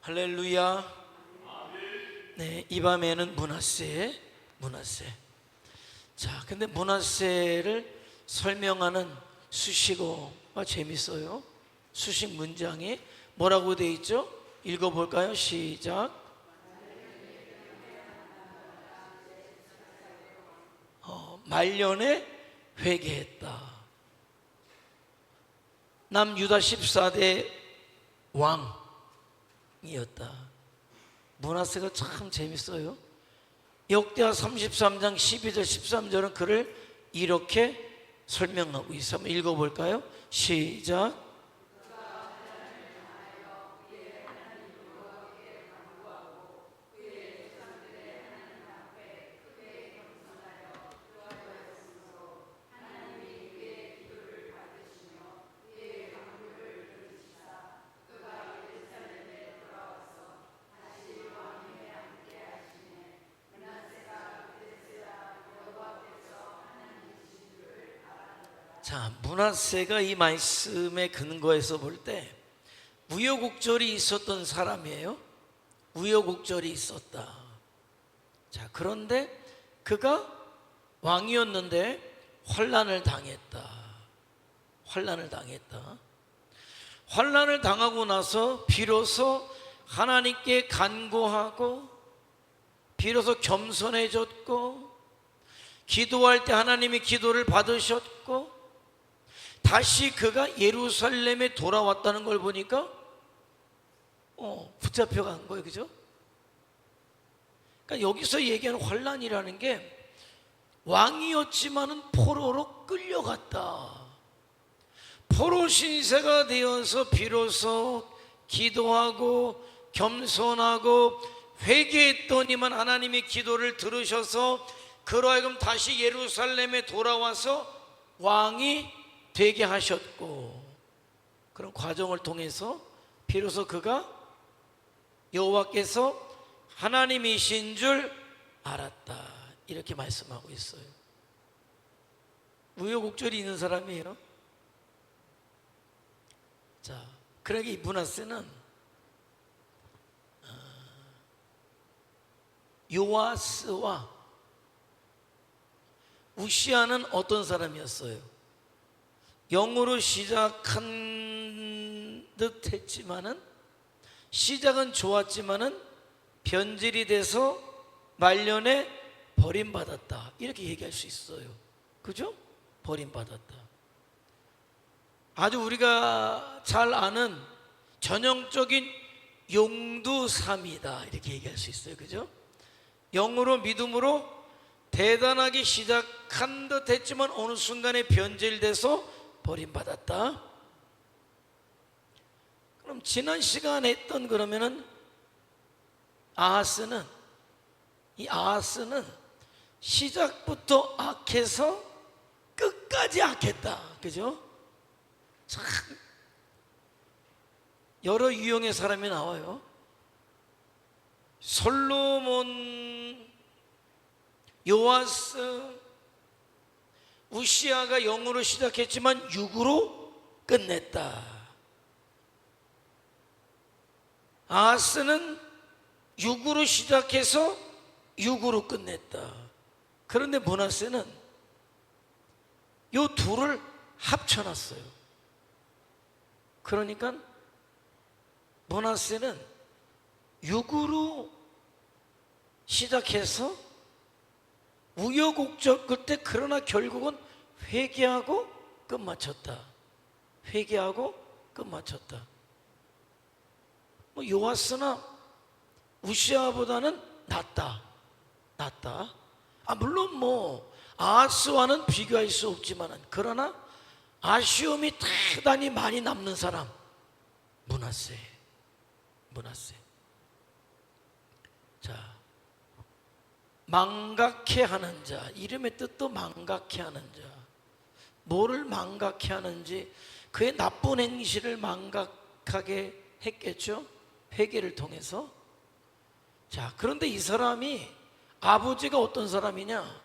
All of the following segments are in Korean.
할렐루야. 네, 이 밤에는 므낫세. 자, 근데 므낫세를 설명하는 수식어가 재밌어요. 수식 문장이 뭐라고 되어 있죠? 읽어볼까요? 시작. 말년에 회개했다. 남유다 14대 왕이었다. 므낫세가 참 재밌어요. 역대하 33장 12절 13절은 그를 이렇게 설명하고 있어요. 한번 읽어볼까요? 시작. 자, 므낫세가 이 말씀의 근거에서 볼 때 우여곡절이 있었던 사람이에요. 우여곡절이 있었다. 자, 그런데 그가 왕이었는데 환난을 당했다. 환난을 당하고 나서 비로소 하나님께 간구하고 비로소 겸손해졌고 기도할 때 하나님이 기도를 받으셨고 다시 그가 예루살렘에 돌아왔다는 걸 보니까 붙잡혀 간 거예요. 그죠? 그러니까 여기서 얘기하는 환난이라는 게 왕이었지만은 포로로 끌려갔다. 포로 신세가 되어서 비로소 기도하고 겸손하고 회개했더니만 하나님의 기도를 들으셔서 그로 하여금 다시 예루살렘에 돌아와서 왕이 되게 하셨고, 그런 과정을 통해서 비로소 그가 여호와께서 하나님이신 줄 알았다. 이렇게 말씀하고 있어요. 우여곡절이 있는 사람이에요. 자, 그러게 이 므낫세는 요아스와 우시아는 어떤 사람이었어요? 영으로 시작한 듯 했지만은, 시작은 좋았지만은 변질이 돼서 말년에 버림받았다. 이렇게 얘기할 수 있어요. 그죠? 버림받았다. 아주 우리가 잘 아는 전형적인 용두삼이다. 이렇게 얘기할 수 있어요. 그죠? 영으로 믿음으로 대단하게 시작한 듯 했지만 어느 순간에 변질돼서 버림받았다. 그럼 지난 시간에 했던 그러면은 이 아하스는 시작부터 악해서 끝까지 악했다. 그죠? 참 여러 유형의 사람이 나와요. 솔로몬, 요아스, 우시아가 영으로 시작했지만 육으로 끝냈다. 아하스는 육으로 시작해서 육으로 끝냈다. 그런데 므낫세는 이 둘을 합쳐놨어요. 그러니까 므낫세는 육으로 시작해서 우여곡절 끝에 그러나 결국은 회개하고 끝마쳤다. 요아스나 우시아보다는 낫다. 물론 아하스와는 비교할 수 없지만, 그러나 아쉬움이 대단히 많이 남는 사람, 므낫세. 자, 망각해 하는 자, 이름의 뜻도 망각해 하는 자. 뭐를 망각해 하는지, 그의 나쁜 행실을 망각하게 했겠죠? 회개를 통해서. 자, 그런데 이 사람이 아버지가 어떤 사람이냐?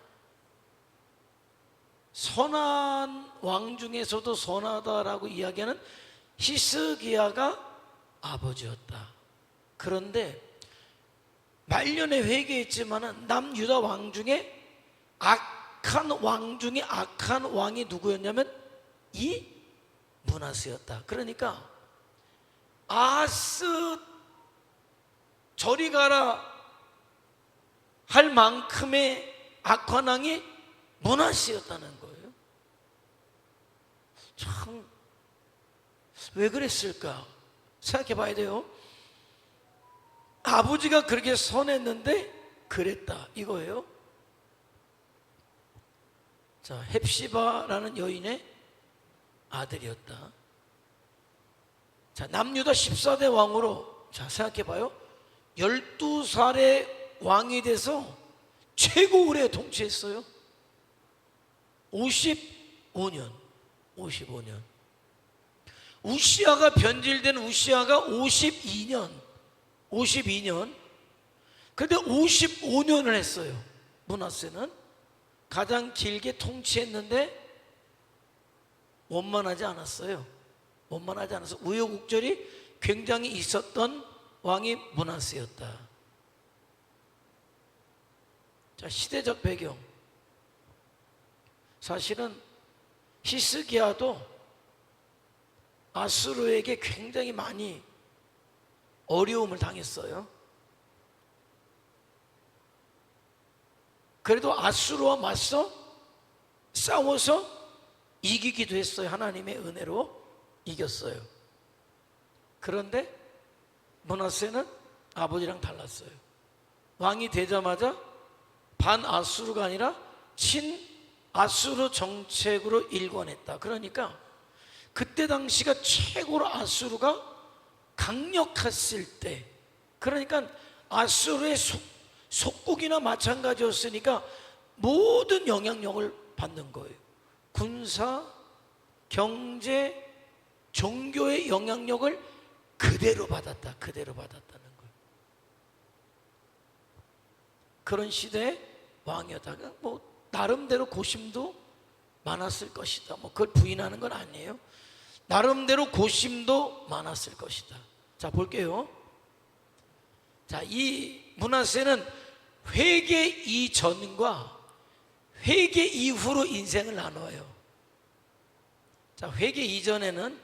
선한 왕 중에서도 선하다라고 이야기하는 히스기야가 아버지였다. 그런데 말년에 회개했지만은 남유다 왕 중에 악한 왕 중에 악한 왕이 누구였냐면 이 므낫세였다. 그러니까 아스 저리 가라 할 만큼의 악한 왕이 므낫세였다는 거예요. 참 왜 그랬을까 생각해 봐야 돼요. 아버지가 그렇게 선했는데 그랬다 이거예요. 자, 헵시바라는 여인의 아들이었다. 자, 남유다 14대 왕으로 자 생각해 봐요. 12살의 왕이 돼서 최고 오래 통치했어요. 55년. 우시아가 변질된 우시아가 52년. 그런데 55년을 했어요. 므낫세는 가장 길게 통치했는데 원만하지 않았어요. 원만하지 않아서 우여곡절이 굉장히 있었던 왕이 므낫세였다. 자, 시대적 배경. 사실은 히스기야도 아수르에게 굉장히 많이 어려움을 당했어요. 그래도 아수르와 맞서 싸워서 이기기도 했어요. 하나님의 은혜로 이겼어요. 그런데 므낫세는 아버지랑 달랐어요. 왕이 되자마자 반아수르가 아니라 친아수르 정책으로 일관했다. 그러니까 그때 당시가 최고로 아수르가 강력했을 때, 그러니까 아수르의 속국이나 마찬가지였으니까 모든 영향력을 받는 거예요. 군사, 경제, 종교의 영향력을 그대로 받았다는 거예요. 그런 시대의 왕이었다가 뭐 나름대로 고심도 많았을 것이다. 뭐 그걸 부인하는 건 아니에요. 나름대로 고심도 많았을 것이다. 자, 볼게요. 자, 이 므낫세는 회개 이전과 회개 이후로 인생을 나눠요. 자, 회개 이전에는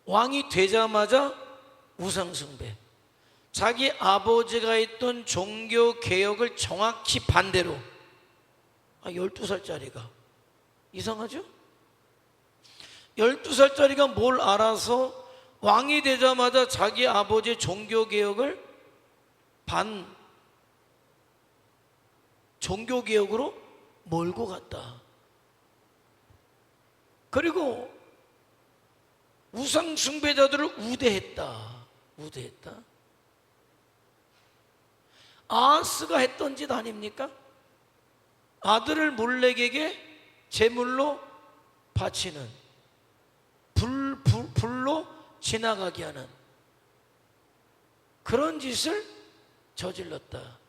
왕이 되자마자 우상숭배, 자기 아버지가 했던 종교 개혁을 정확히 반대로 12살짜리가 이상하죠? 12살짜리가 뭘 알아서 왕이 되자마자 자기 아버지의 종교개혁을 종교개혁으로 몰고 갔다. 그리고 우상숭배자들을 우대했다. 아하스가 했던 짓 아닙니까? 아들을 몰렉에게 제물로 바치는, 불로 지나가게 하는 그런 짓을 저질렀다.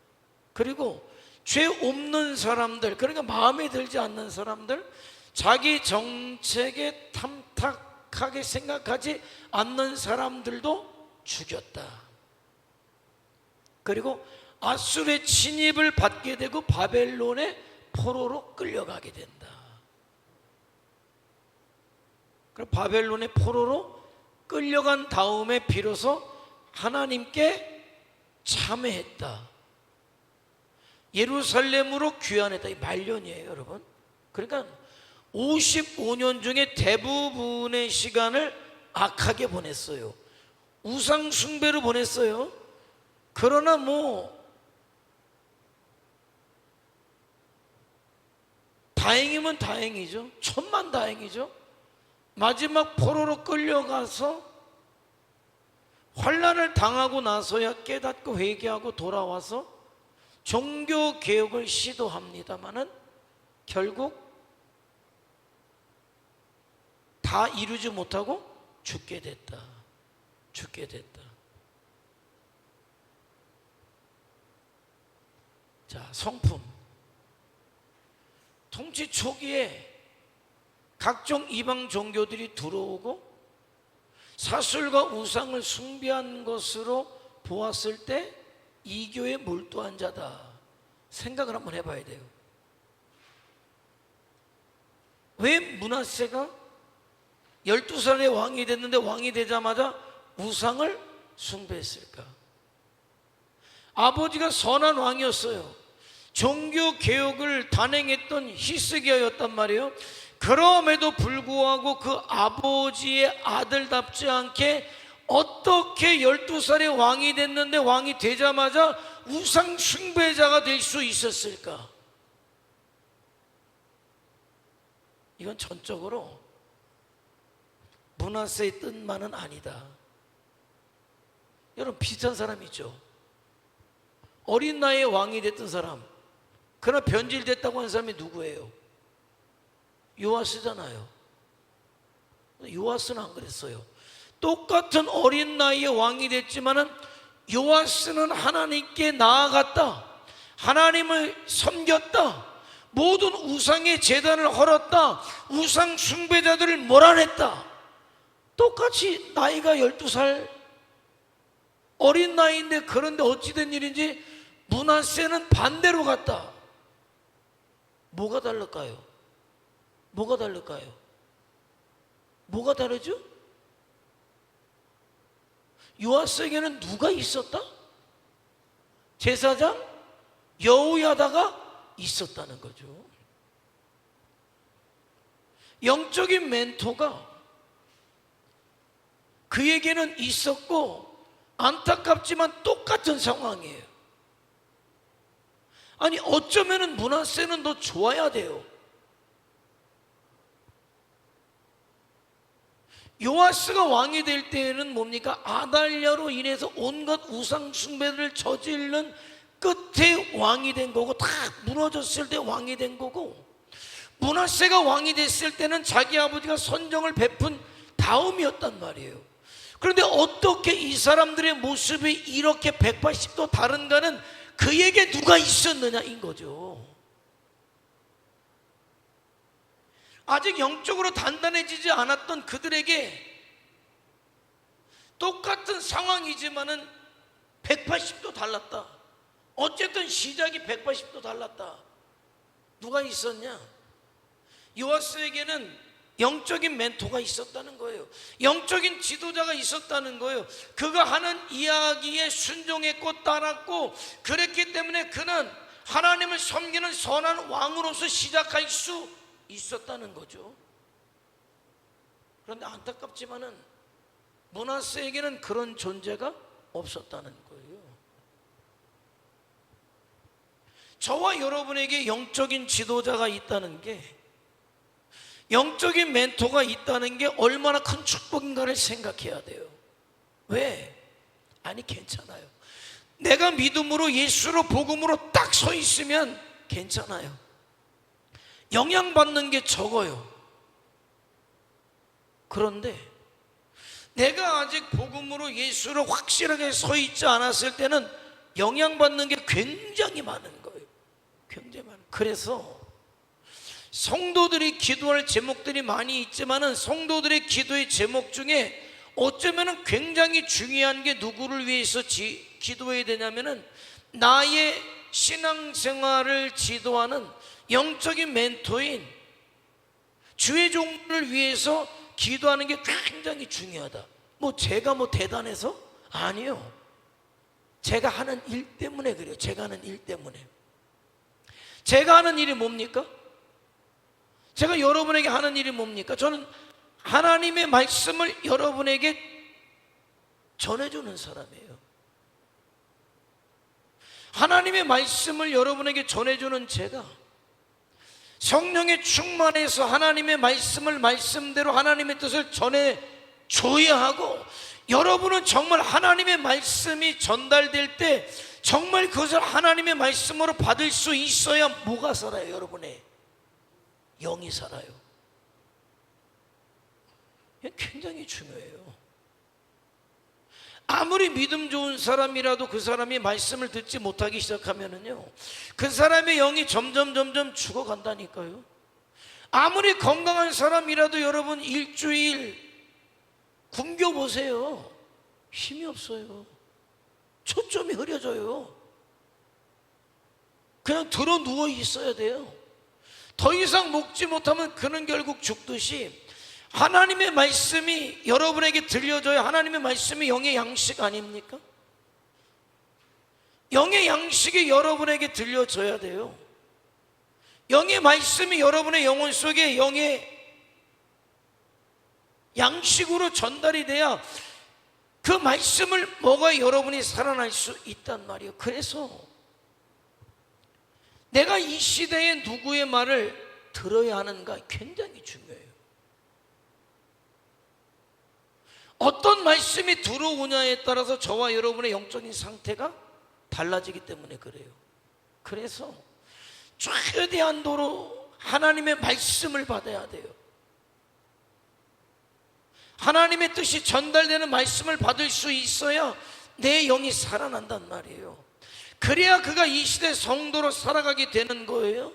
그리고 죄 없는 사람들, 그러니까 마음에 들지 않는 사람들, 자기 정책에 탐탁하게 생각하지 않는 사람들도 죽였다. 그리고 아수르의 침입을 받게 되고 바벨론의 포로로 끌려가게 된다. 그리고 바벨론의 포로로 끌려간 다음에 비로소 하나님께 참회했다. 예루살렘으로 귀환했다. 이 말년이에요, 여러분. 그러니까 55년 중에 대부분의 시간을 악하게 보냈어요. 우상 숭배로 보냈어요. 그러나 다행이면 다행이죠. 천만다행이죠. 마지막 포로로 끌려가서 환난을 당하고 나서야 깨닫고 회개하고 돌아와서 종교 개혁을 시도합니다마는 결국 다 이루지 못하고 죽게 됐다. 자, 성품. 통치 초기에 각종 이방 종교들이 들어오고 사슬과 우상을 숭배한 것으로 보았을 때 이교에 몰두한 자다. 생각을 한번 해봐야 돼요. 왜 므낫세가 12살에 왕이 됐는데 왕이 되자마자 우상을 숭배했을까? 아버지가 선한 왕이었어요. 종교 개혁을 단행했던 히스기야였단 말이에요. 그럼에도 불구하고 그 아버지의 아들답지 않게 어떻게 12살에 왕이 됐는데 왕이 되자마자 우상 숭배자가 될 수 있었을까? 이건 전적으로 므낫세의 뜻만은 아니다. 여러분, 비슷한 사람 있죠. 어린 나이에 왕이 됐던 사람, 그러나 변질됐다고 하는 사람이 누구예요? 요아스잖아요. 요아스는 안 그랬어요. 똑같은 어린 나이에 왕이 됐지만은 요아스는 하나님께 나아갔다, 하나님을 섬겼다, 모든 우상의 제단을 헐었다, 우상 숭배자들을 몰아냈다. 똑같이 나이가 12살 어린 나이인데, 그런데 어찌된 일인지 므낫세는 반대로 갔다. 뭐가 다를까요? 뭐가 다를까요? 뭐가 다르죠? 요아스에게는 누가 있었다? 제사장 여호야다가 있었다는 거죠. 영적인 멘토가 그에게는 있었고, 안타깝지만 똑같은 상황이에요. 아니, 어쩌면은 므낫세는 더 좋아야 돼요. 요아스가 왕이 될 때에는 뭡니까? 아달랴로 인해서 온갖 우상 숭배를 저지르는 끝에 왕이 된 거고, 다 무너졌을 때 왕이 된 거고, 므낫세가 왕이 됐을 때는 자기 아버지가 선정을 베푼 다음이었단 말이에요. 그런데 어떻게 이 사람들의 모습이 이렇게 180도 다른가는 그에게 누가 있었느냐인 거죠. 아직 영적으로 단단해지지 않았던 그들에게 똑같은 상황이지만은 180도 달랐다. 어쨌든 시작이 180도 달랐다. 누가 있었냐? 요아스에게는 영적인 멘토가 있었다는 거예요. 영적인 지도자가 있었다는 거예요. 그가 하는 이야기에 순종했고 따랐고, 그랬기 때문에 그는 하나님을 섬기는 선한 왕으로서 시작할 수 있었다는 거죠. 그런데 안타깝지만은 므낫세에게는 그런 존재가 없었다는 거예요. 저와 여러분에게 영적인 지도자가 있다는 게, 영적인 멘토가 있다는 게 얼마나 큰 축복인가를 생각해야 돼요. 왜? 아니, 괜찮아요. 내가 믿음으로, 예수로, 복음으로 딱 서 있으면 괜찮아요. 영향받는 게 적어요. 그런데 내가 아직 복음으로, 예수로 확실하게 서 있지 않았을 때는 영향받는 게 굉장히 많은 거예요. 굉장히 많은. 그래서 성도들이 기도할 제목들이 많이 있지만은, 성도들의 기도의 제목 중에 어쩌면은 굉장히 중요한 게 누구를 위해서 기도해야 되냐면은, 나의 신앙생활을 지도하는 영적인 멘토인 주의 종들을 위해서 기도하는 게 굉장히 중요하다. 뭐 제가 뭐 대단해서? 아니요. 제가 하는 일 때문에 그래요. 제가 하는 일 때문에. 제가 하는 일이 뭡니까? 제가 여러분에게 하는 일이 뭡니까? 저는 하나님의 말씀을 여러분에게 전해주는 사람이에요. 하나님의 말씀을 여러분에게 전해주는 제가 성령의 충만해서 하나님의 말씀을 말씀대로 하나님의 뜻을 전해줘야 하고, 여러분은 정말 하나님의 말씀이 전달될 때 정말 그것을 하나님의 말씀으로 받을 수 있어야 뭐가 살아요? 여러분의 영이 살아요. 이게 굉장히 중요해요. 아무리 믿음 좋은 사람이라도 그 사람이 말씀을 듣지 못하기 시작하면은요, 그 사람의 영이 점점 죽어간다니까요. 아무리 건강한 사람이라도 여러분 일주일 굶겨 보세요. 힘이 없어요. 초점이 흐려져요. 그냥 들어 누워 있어야 돼요. 더 이상 먹지 못하면 그는 결국 죽듯이 하나님의 말씀이 여러분에게 들려줘야 하나님의 말씀이 영의 양식 아닙니까? 영의 양식이 여러분에게 들려줘야 돼요. 영의 말씀이 여러분의 영혼 속에 영의 양식으로 전달이 돼야 그 말씀을 먹어야 여러분이 살아날 수 있단 말이에요. 그래서 내가 이 시대에 누구의 말을 들어야 하는가 굉장히 중요해요. 어떤 말씀이 들어오냐에 따라서 저와 여러분의 영적인 상태가 달라지기 때문에 그래요. 그래서 최대한도로 하나님의 말씀을 받아야 돼요. 하나님의 뜻이 전달되는 말씀을 받을 수 있어야 내 영이 살아난단 말이에요. 그래야 그가 이 시대 성도로 살아가게 되는 거예요.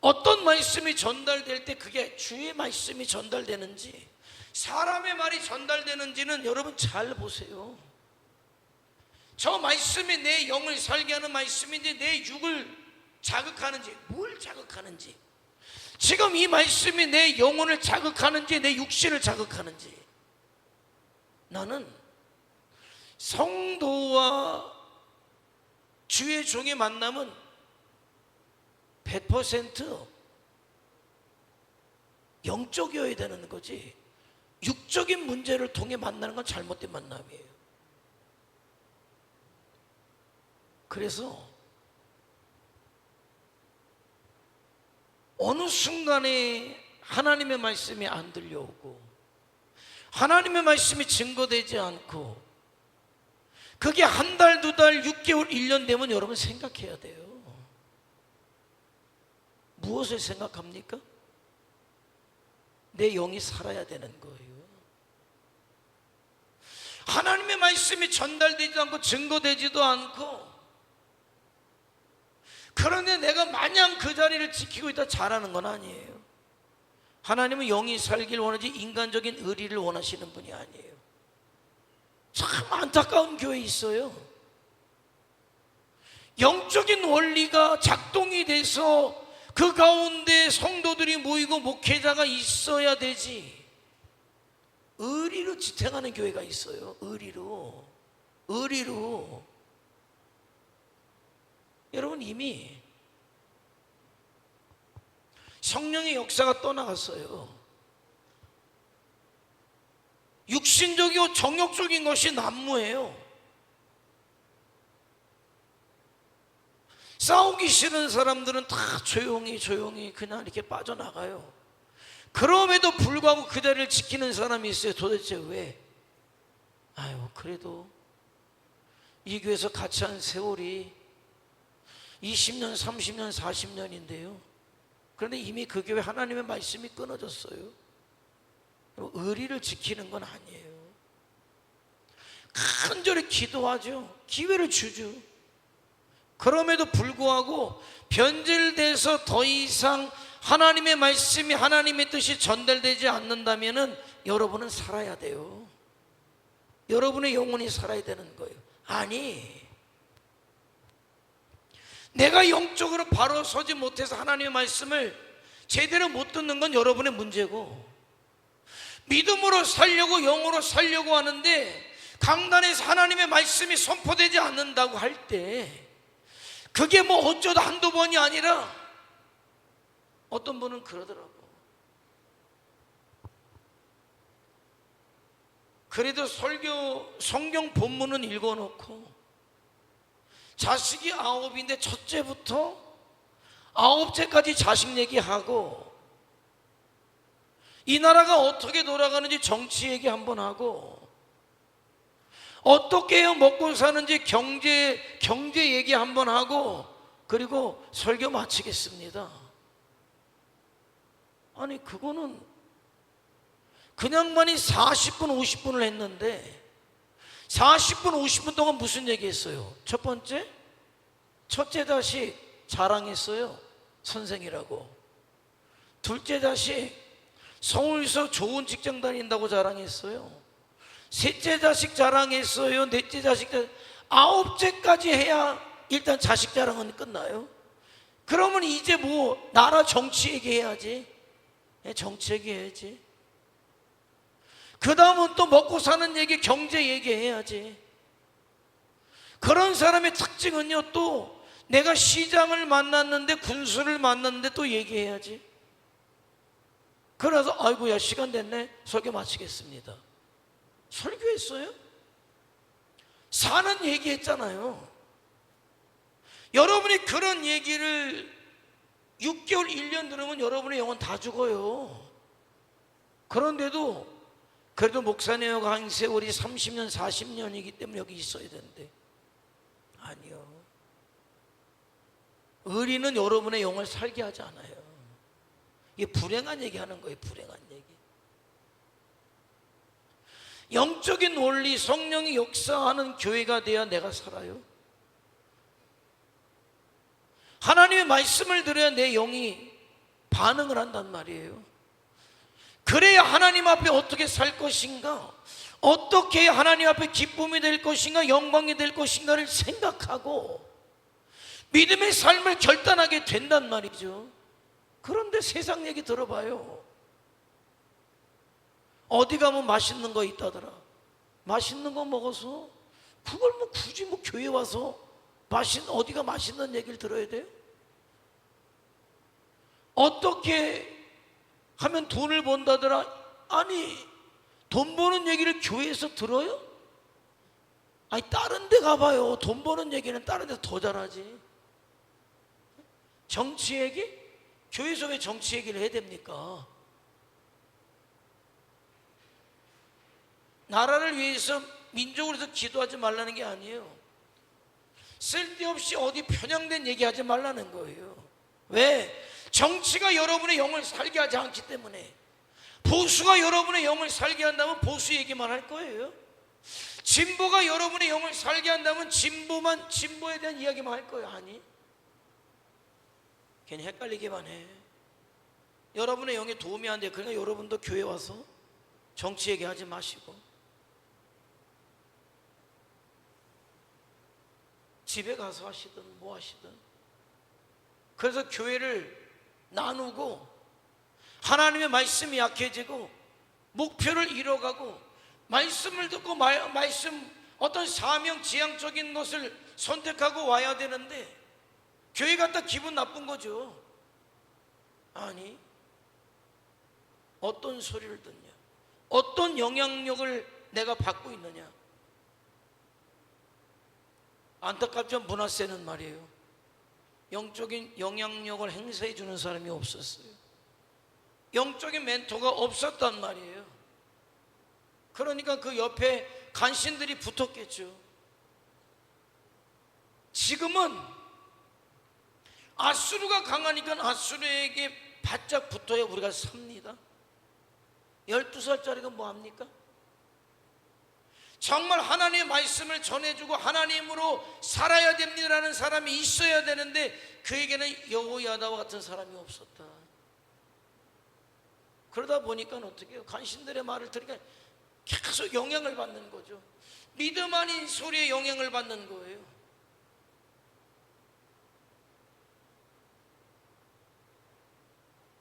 어떤 말씀이 전달될 때 그게 주의 말씀이 전달되는지 사람의 말이 전달되는지는 여러분 잘 보세요. 저 말씀이 내 영을 살게 하는 말씀인지 내 육을 자극하는지 뭘 자극하는지, 지금 이 말씀이 내 영혼을 자극하는지 내 육신을 자극하는지. 나는 성도와 주의 종의 만남은 100% 영적이어야 되는 거지, 육적인 문제를 통해 만나는 건 잘못된 만남이에요. 그래서 어느 순간에 하나님의 말씀이 안 들려오고 하나님의 말씀이 증거되지 않고 그게 한 달, 두 달, 6개월, 1년 되면 여러분 생각해야 돼요. 무엇을 생각합니까? 내 영이 살아야 되는 거예요. 하나님의 말씀이 전달되지도 않고 증거되지도 않고, 그런데 내가 마냥 그 자리를 지키고 있다 잘하는 건 아니에요. 하나님은 영이 살길 원하지 인간적인 의리를 원하시는 분이 아니에요. 참 안타까운 교회 있어요. 영적인 원리가 작동이 돼서 그 가운데 성도들이 모이고 목회자가 있어야 되지, 의리로 지탱하는 교회가 있어요. 의리로. 여러분, 이미 성령의 역사가 떠나갔어요. 육신적이고 정욕적인 것이 난무해요. 싸우기 싫은 사람들은 다 조용히 그냥 이렇게 빠져나가요. 그럼에도 불구하고 그 자리를 지키는 사람이 있어요. 도대체 왜? 그래도 이 교회에서 같이 한 세월이 20년, 30년, 40년인데요. 그런데 이미 그 교회 하나님의 말씀이 끊어졌어요. 의리를 지키는 건 아니에요. 간절히 기도하죠. 기회를 주죠. 그럼에도 불구하고 변질돼서 더 이상 하나님의 말씀이, 하나님의 뜻이 전달되지 않는다면 여러분은 살아야 돼요. 여러분의 영혼이 살아야 되는 거예요. 아니, 내가 영적으로 바로 서지 못해서 하나님의 말씀을 제대로 못 듣는 건 여러분의 문제고, 믿음으로 살려고 영으로 살려고 하는데 강단에서 하나님의 말씀이 선포되지 않는다고 할 때 그게 뭐 어쩌다 한두 번이 아니라, 어떤 분은 그러더라고. 그래도 성경 본문은 읽어놓고 자식이 9인데 첫째부터 9째까지 자식 얘기하고, 이 나라가 어떻게 돌아가는지 정치 얘기 한번 하고, 어떻게 해야 먹고 사는지 경제 얘기 한번 하고, 그리고 설교 마치겠습니다. 아니, 그거는 그냥만이 40분 50분을 했는데 40분 50분 동안 무슨 얘기 했어요? 첫 번째, 첫째 자식 자랑했어요. 선생이라고. 둘째 자식 서울에서 좋은 직장 다닌다고 자랑했어요. 셋째 자식 자랑했어요. 넷째 자식 자랑, 아홉째까지 해야 일단 자식 자랑은 끝나요. 그러면 이제 뭐 나라 정치 얘기해야지. 정치 얘기해야지. 그 다음은 또 먹고 사는 얘기, 경제 얘기해야지. 그런 사람의 특징은요, 또 내가 시장을 만났는데, 군수를 만났는데 또 얘기해야지. 그래서 아이고야 시간 됐네, 설교 마치겠습니다. 설교했어요? 사는 얘기했잖아요. 여러분이 그런 얘기를 6개월, 1년 들으면 여러분의 영혼 다 죽어요. 그런데도 그래도 목사님 한 세월이 30년, 40년이기 때문에 여기 있어야 되는데, 아니요. 의리는 여러분의 영을 살게 하지 않아요. 이게 불행한 얘기 하는 거예요. 불행한 얘기. 영적인 원리, 성령이 역사하는 교회가 돼야 내가 살아요. 하나님의 말씀을 들어야 내 영이 반응을 한단 말이에요. 그래야 하나님 앞에 어떻게 살 것인가, 어떻게 해야 하나님 앞에 기쁨이 될 것인가, 영광이 될 것인가를 생각하고 믿음의 삶을 결단하게 된단 말이죠. 그런데 세상 얘기 들어봐요. 어디 가면 맛있는 거 있다더라. 맛있는 거 먹어서 그걸 뭐 굳이 뭐 교회 와서 어디가 맛있는 얘기를 들어야 돼요? 어떻게 하면 돈을 번다더라. 아니, 돈 버는 얘기를 교회에서 들어요? 아니, 다른 데 가봐요. 돈 버는 얘기는 다른 데서 더 잘하지. 정치 얘기? 교회에서 왜 정치 얘기를 해야 됩니까? 나라를 위해서, 민족을 위해서 기도하지 말라는 게 아니에요. 쓸데없이 어디 편향된 얘기하지 말라는 거예요. 왜? 정치가 여러분의 영을 살게 하지 않기 때문에. 보수가 여러분의 영을 살게 한다면 보수 얘기만 할 거예요. 진보가 여러분의 영을 살게 한다면 진보에 대한 이야기만 할 거예요. 아니, 괜히 헷갈리기만 해. 여러분의 영에 도움이 안 돼. 그러니까 여러분도 교회 와서 정치 얘기하지 마시고 집에 가서 하시든 뭐 하시든. 그래서 교회를 나누고 하나님의 말씀이 약해지고 목표를 잃어가고 말씀을 듣고 말씀 어떤 사명 지향적인 것을 선택하고 와야 되는데 교회 갔다 기분 나쁜 거죠. 아니, 어떤 소리를 듣냐, 어떤 영향력을 내가 받고 있느냐. 안타깝지만 문화세는 말이에요, 영적인 영향력을 행사해 주는 사람이 없었어요. 영적인 멘토가 없었단 말이에요. 그러니까 그 옆에 간신들이 붙었겠죠. 지금은 아수르가 강하니까 아수르에게 바짝 붙어야 우리가 삽니다. 12살짜리가 뭐합니까? 정말 하나님의 말씀을 전해주고 하나님으로 살아야 됩니다라는 사람이 있어야 되는데 그에게는 여호야다와 같은 사람이 없었다. 그러다 보니까 어떻게 해요? 간신들의 말을 들으니까 계속 영향을 받는 거죠. 믿음 아닌 소리에 영향을 받는 거예요.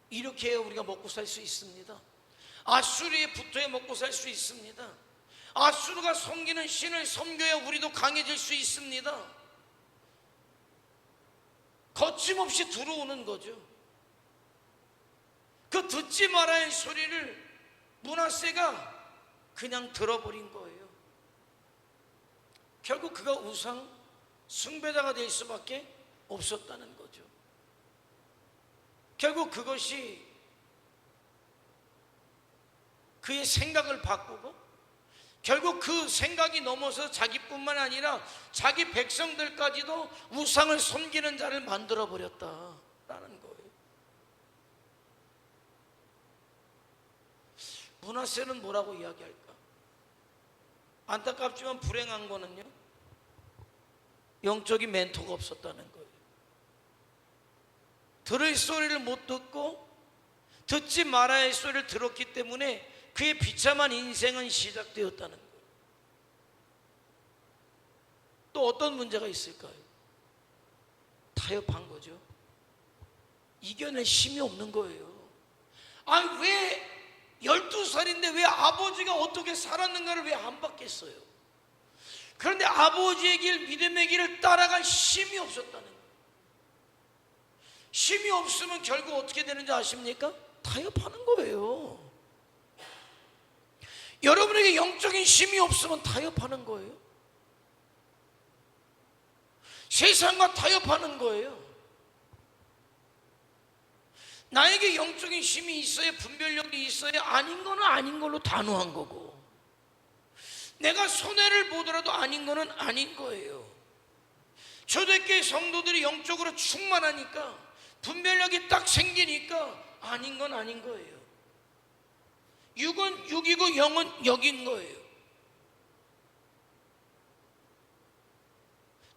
이렇게 해야 우리가 먹고 살 수 있습니다. 아수르에 붙어야 먹고 살 수 있습니다. 아수르가 섬기는 신을 섬겨야 우리도 강해질 수 있습니다. 거침없이 들어오는 거죠. 그 듣지 말아야 할 소리를 므낫세가 그냥 들어버린 거예요. 결국 그가 우상 숭배자가 될 수밖에 없었다는 거죠. 결국 그것이 그의 생각을 바꾸고 결국 그 생각이 넘어서 자기뿐만 아니라 자기 백성들까지도 우상을 섬기는 자를 만들어 버렸다라는 거예요. 므낫세는 뭐라고 이야기할까? 안타깝지만 불행한 거는요, 영적인 멘토가 없었다는 거예요. 들을 소리를 못 듣고 듣지 말아야 할 소리를 들었기 때문에 그의 비참한 인생은 시작되었다는 거예요. 또 어떤 문제가 있을까요? 타협한 거죠. 이겨낼 힘이 없는 거예요. 아, 왜 12살인데 왜 아버지가 어떻게 살았는가를 왜 안 받겠어요? 그런데 아버지의 길, 믿음의 길을 따라갈 힘이 없었다는 거예요. 힘이 없으면 결국 어떻게 되는지 아십니까? 타협하는 거예요. 여러분에게 영적인 힘이 없으면 타협하는 거예요. 세상과 타협하는 거예요. 나에게 영적인 힘이 있어야, 분별력이 있어야 아닌 거는 아닌 걸로 단호한 거고, 내가 손해를 보더라도 아닌 거는 아닌 거예요. 초대교회 성도들이 영적으로 충만하니까, 분별력이 딱 생기니까 아닌 건 아닌 거예요. 육은 육이고 영은 영인 거예요.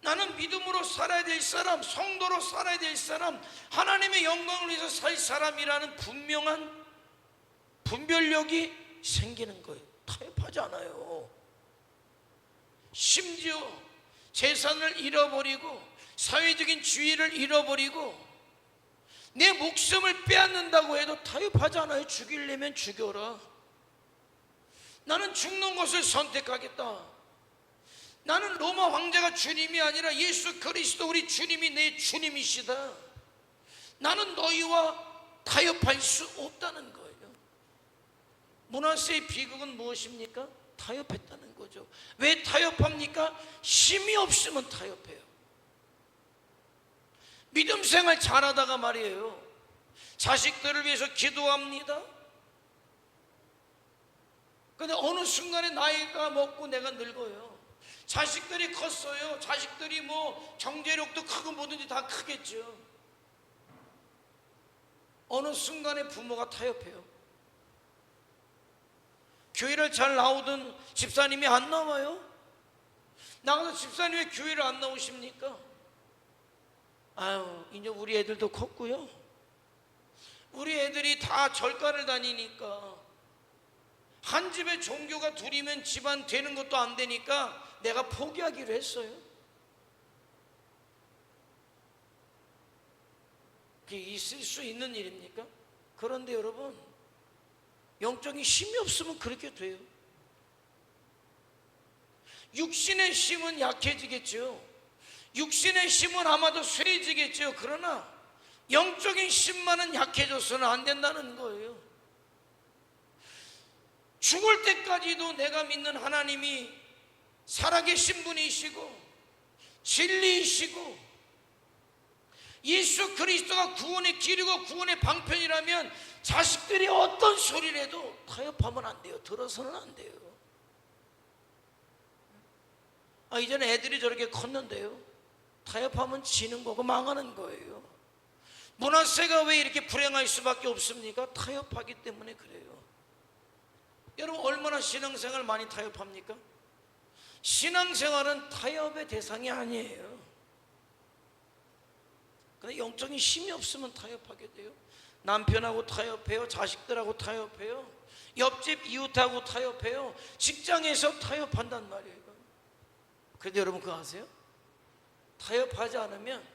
나는 믿음으로 살아야 될 사람, 성도로 살아야 될 사람, 하나님의 영광을 위해서 살 사람이라는 분명한 분별력이 생기는 거예요. 타협하지 않아요. 심지어 재산을 잃어버리고 사회적인 지위를 잃어버리고 내 목숨을 빼앗는다고 해도 타협하지 않아요. 죽이려면 죽여라. 나는 죽는 것을 선택하겠다. 나는 로마 황제가 주님이 아니라 예수 그리스도 우리 주님이 내 주님이시다. 나는 너희와 타협할 수 없다는 거예요. 므낫세의 비극은 무엇입니까? 타협했다는 거죠. 왜 타협합니까? 힘이 없으면 타협해요. 믿음 생활 잘하다가 말이에요, 자식들을 위해서 기도합니다. 근데 어느 순간에 나이가 먹고 내가 늙어요. 자식들이 컸어요. 자식들이 뭐 경제력도 크고 뭐든지 다 크겠죠. 어느 순간에 부모가 타협해요. 교회를 잘 나오던 집사님이 안 나와요. 나가서 집사님 왜 교회를 안 나오십니까? 아유, 이제 우리 애들도 컸고요. 우리 애들이 다 절가를 다니니까, 한 집에 종교가 둘이면 집안 되는 것도 안 되니까 내가 포기하기로 했어요. 그게 있을 수 있는 일입니까? 그런데 여러분, 영적인 힘이 없으면 그렇게 돼요. 육신의 힘은 약해지겠죠. 육신의 힘은 아마도 쇠해지겠죠. 그러나 영적인 힘만은 약해져서는 안 된다는 거예요. 죽을 때까지도 내가 믿는 하나님이 살아계신 분이시고 진리이시고 예수 그리스도가 구원의 길이고 구원의 방편이라면 자식들이 어떤 소리를 해도 타협하면 안 돼요. 들어서는 안 돼요. 이제는 애들이 저렇게 컸는데요, 타협하면 지는 거고 망하는 거예요. 므낫세가 왜 이렇게 불행할 수밖에 없습니까? 타협하기 때문에 그래요. 여러분, 얼마나 신앙생활 많이 타협합니까? 신앙생활은 타협의 대상이 아니에요. 근데 영적인 힘이 없으면 타협하게 돼요. 남편하고 타협해요. 자식들하고 타협해요. 옆집 이웃하고 타협해요. 직장에서 타협한단 말이에요. 그런데 여러분 그거 아세요? 타협하지 않으면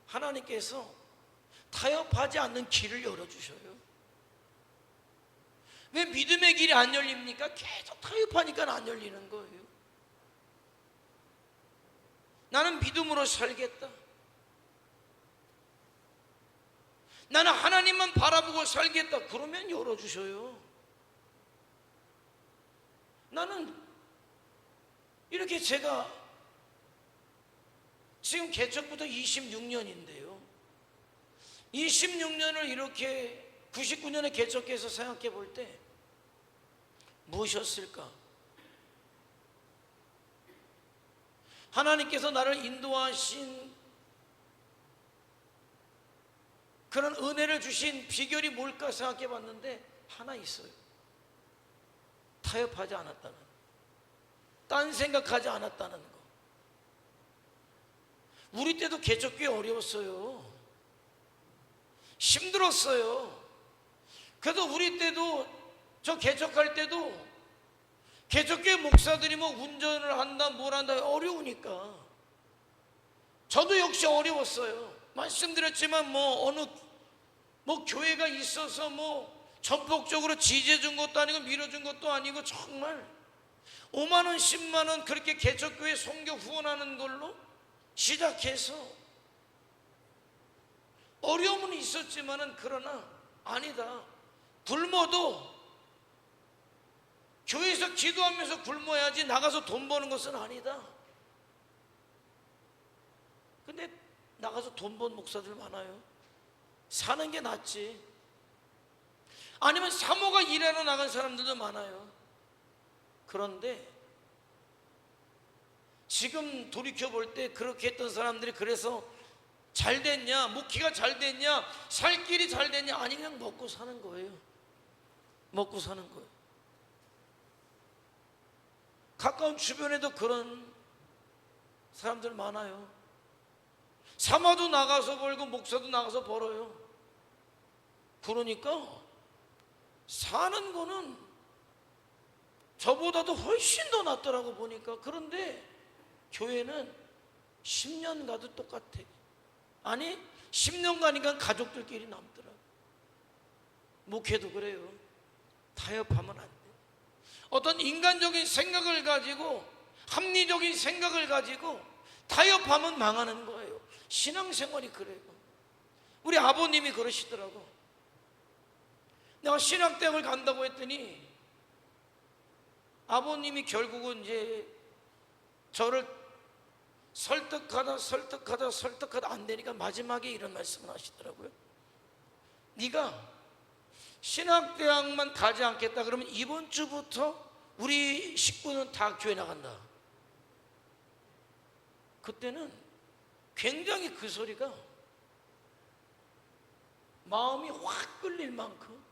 하나님께서 타협하지 않는 길을 열어주셔요. 왜 믿음의 길이 안 열립니까? 계속 타협하니까 안 열리는 거예요. 나는 믿음으로 살겠다. 나는 하나님만 바라보고 살겠다. 그러면 열어주셔요. 나는 이렇게 제가 지금 개척부터 26년인데요 26년을 이렇게 99년에 개척해서 생각해 볼 때 무엇이었을까? 하나님께서 나를 인도하신 그런 은혜를 주신 비결이 뭘까 생각해 봤는데 하나 있어요. 타협하지 않았다는, 딴 생각하지 않았다는 거. 우리 때도 개척 꽤 어려웠어요. 힘들었어요. 그래서 우리 때도, 저 개척할 때도 개척교회 목사들이 뭐 운전을 한다 뭘 한다 어려우니까 저도 역시 어려웠어요. 말씀드렸지만 뭐 어느 뭐 교회가 있어서 뭐 전폭적으로 지지해준 것도 아니고 밀어준 것도 아니고 정말 5만 원 10만 원 그렇게 개척교회 선교 후원하는 걸로 시작해서 어려움은 있었지만은 그러나 아니다, 굶어도 교회에서 기도하면서 굶어야지 나가서 돈 버는 것은 아니다. 근데 나가서 돈 번 목사들 많아요. 사는 게 낫지. 아니면 사모가 일하러 나간 사람들도 많아요. 그런데 지금 돌이켜볼 때 그렇게 했던 사람들이 그래서 잘 됐냐, 목회가 잘 됐냐, 살 길이 잘 됐냐? 아니, 그냥 먹고 사는 거예요. 먹고 사는 거예요. 가까운 주변에도 그런 사람들 많아요. 사마도 나가서 벌고 목사도 나가서 벌어요. 그러니까 사는 거는 저보다도 훨씬 더 낫더라고 보니까. 그런데 교회는 10년 가도 똑같아. 아니 10년 가니까 가족들끼리 남더라고. 목회도 그래요. 타협하면 안 돼. 어떤 인간적인 생각을 가지고, 합리적인 생각을 가지고 타협하면 망하는 거예요. 신앙생활이 그래요. 우리 아버님이 그러시더라고. 내가 신학대학을 간다고 했더니 아버님이 결국은 이제 저를 설득하다 안 되니까 마지막에 이런 말씀을 하시더라고요. 네가 신학대학만 가지 않겠다 그러면 이번 주부터 우리 식구는 다 교회 나간다. 그때는 굉장히 그 소리가 마음이 확 끌릴 만큼.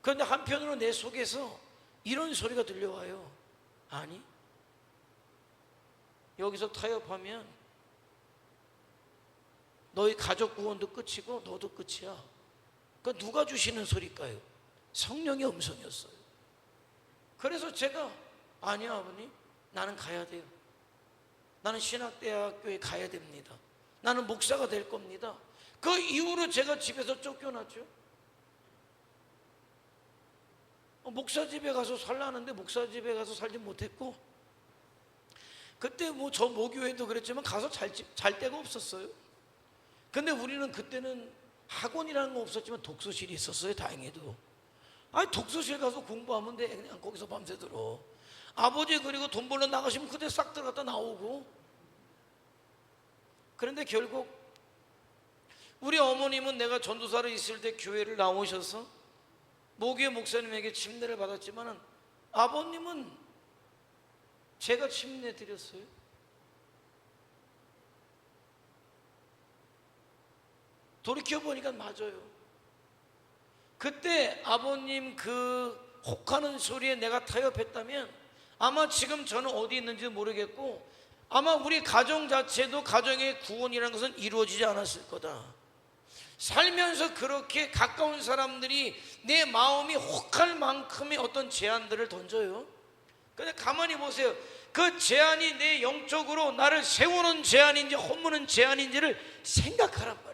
그런데 한편으로 내 속에서 이런 소리가 들려와요. 아니, 여기서 타협하면 너희 가족 구원도 끝이고 너도 끝이야. 그 누가 주시는 소리일까요? 성령의 음성이었어요. 그래서 제가 아니요 아버님, 나는 가야 돼요. 나는 신학대학교에 가야 됩니다. 나는 목사가 될 겁니다. 그 이후로 제가 집에서 쫓겨났죠. 목사 집에 가서 살라는데 목사 집에 가서 살지 못했고, 그때 뭐 저 모교회도 그랬지만 가서 잘 데가 없었어요. 근데 우리는 그때는 학원이라는 건 없었지만 독서실이 있었어요. 다행히도. 아니 독서실 가서 공부하면 돼. 그냥 거기서 밤새들어. 아버지 그리고 돈 벌러 나가시면 그때 싹 들어갔다 나오고. 그런데 결국 우리 어머님은 내가 전도사로 있을 때 교회를 나오셔서 모교회 목사님에게 침례를 받았지만 아버님은 제가 침례 드렸어요. 돌이켜보니까 맞아요. 그때 아버님 그 혹하는 소리에 내가 타협했다면 아마 지금 저는 어디 있는지 모르겠고 아마 우리 가정 자체도 가정의 구원이라는 것은 이루어지지 않았을 거다. 살면서 그렇게 가까운 사람들이 내 마음이 혹할 만큼의 어떤 제안들을 던져요. 근데 가만히 보세요. 그 제안이 내 영적으로 나를 세우는 제안인지 허무는 제안인지를 생각하란 말이에요.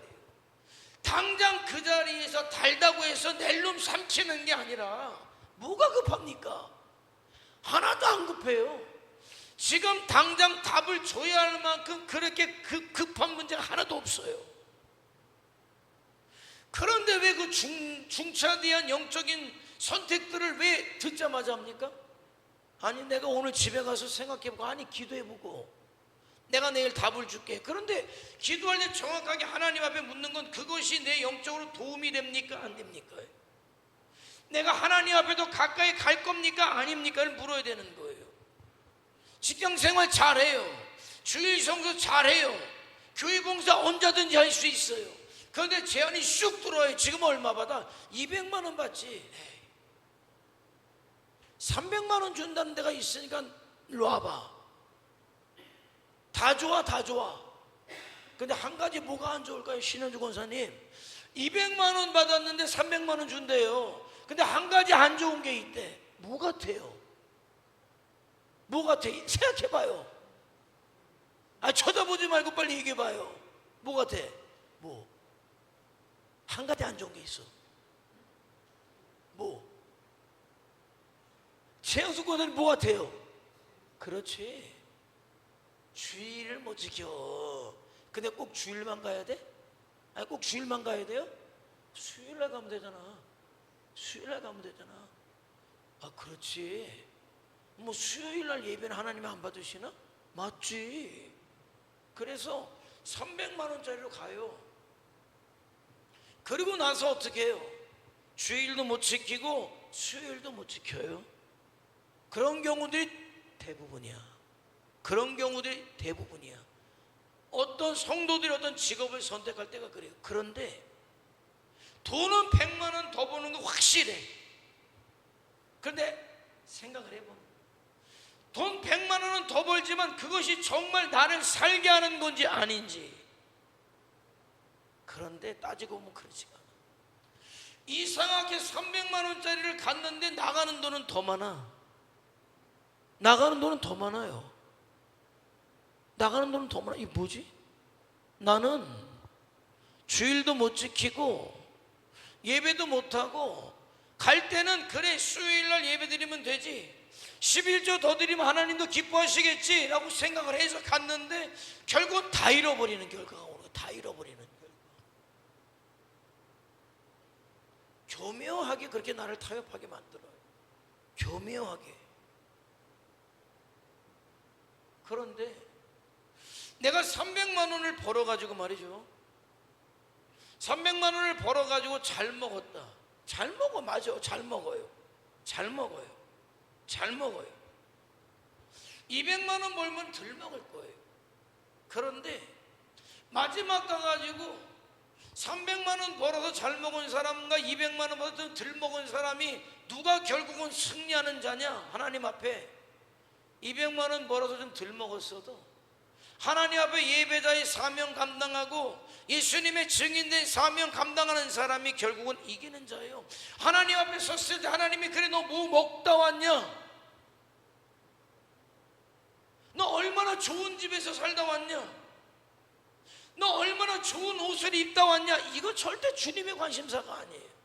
당장 그 자리에서 달다고 해서 낼름 삼키는 게 아니라 뭐가 급합니까? 하나도 안 급해요. 지금 당장 답을 줘야 할 만큼 그렇게 급한 문제가 하나도 없어요. 그런데 왜 그 중차대한 영적인 선택들을 왜 듣자마자 합니까? 아니 내가 오늘 집에 가서 생각해보고 아니 기도해보고 내가 내일 답을 줄게. 그런데 기도할 때 정확하게 하나님 앞에 묻는 건 그것이 내 영적으로 도움이 됩니까? 안 됩니까? 내가 하나님 앞에도 가까이 갈 겁니까? 아닙니까?를 물어야 되는 거예요. 직장생활 잘해요. 주일 성수 잘해요. 교회 봉사 언제든지 할 수 있어요. 그런데 제안이 쑥 들어와요. 지금 얼마 받아? 200만 원 받지. 300만 원 준다는 데가 있으니까 일로 와봐. 다 좋아 다 좋아. 근데 한 가지 뭐가 안 좋을까요? 신현주 권사님, 200만 원 받았는데 300만 원 준대요. 근데 한 가지 안 좋은 게 있대. 뭐 같아요? 뭐 같아? 생각해봐요. 쳐다보지 말고 빨리 얘기해봐요. 뭐 같아? 뭐? 한 가지 안 좋은 게 있어. 뭐? 최영수권은 뭐 같아요? 그렇지. 주일을 못 지켜. 근데 꼭 주일만 가야 돼? 아니 꼭 주일만 가야 돼요? 수요일날 가면 되잖아. 수요일날 가면 되잖아. 그렇지. 뭐 수요일날 예배는 하나님이 안 받으시나? 맞지. 그래서 300만 원짜리로 가요. 그리고 나서 어떻게 해요? 주일도 못 지키고 수요일도 못 지켜요. 그런 경우들이 대부분이야. 그런 경우들이 대부분이야. 어떤 성도들이 어떤 직업을 선택할 때가 그래요. 그런데 돈은 100만 원 더 버는 거 확실해. 그런데 생각을 해보면 돈 100만 원은 더 벌지만 그것이 정말 나를 살게 하는 건지 아닌지. 그런데 따지고 보면 그렇지가 않아. 이상하게 300만 원짜리를 갔는데 나가는 돈은 더 많아. 나가는 돈은 더 많아요. 나가는 돈은 더 많아. 이게 뭐지? 나는 주일도 못 지키고 예배도 못하고 갈 때는 그래 수요일날 예배 드리면 되지 11조 더 드리면 하나님도 기뻐하시겠지 라고 생각을 해서 갔는데 결국 다 잃어버리는 결과가 오는 거야. 다 잃어버리는 결과. 교묘하게 그렇게 나를 타협하게 만들어요. 교묘하게. 그런데 내가 300만 원을 벌어가지고 말이죠. 300만 원을 벌어가지고 잘 먹었다. 잘 먹어. 맞아. 잘 먹어요. 잘 먹어요. 잘 먹어요. 200만 원 벌면 덜 먹을 거예요. 그런데 마지막 가가지고 300만 원 벌어서 잘 먹은 사람과 200만 원 벌어서 덜 먹은 사람이 누가 결국은 승리하는 자냐? 하나님 앞에 200만 원 벌어서 좀 덜 먹었어도 하나님 앞에 예배자의 사명 감당하고 예수님의 증인된 사명 감당하는 사람이 결국은 이기는 자예요. 하나님 앞에 섰을 때 하나님이 그래 너 뭐 먹다 왔냐? 너 얼마나 좋은 집에서 살다 왔냐? 너 얼마나 좋은 옷을 입다 왔냐? 이거 절대 주님의 관심사가 아니에요.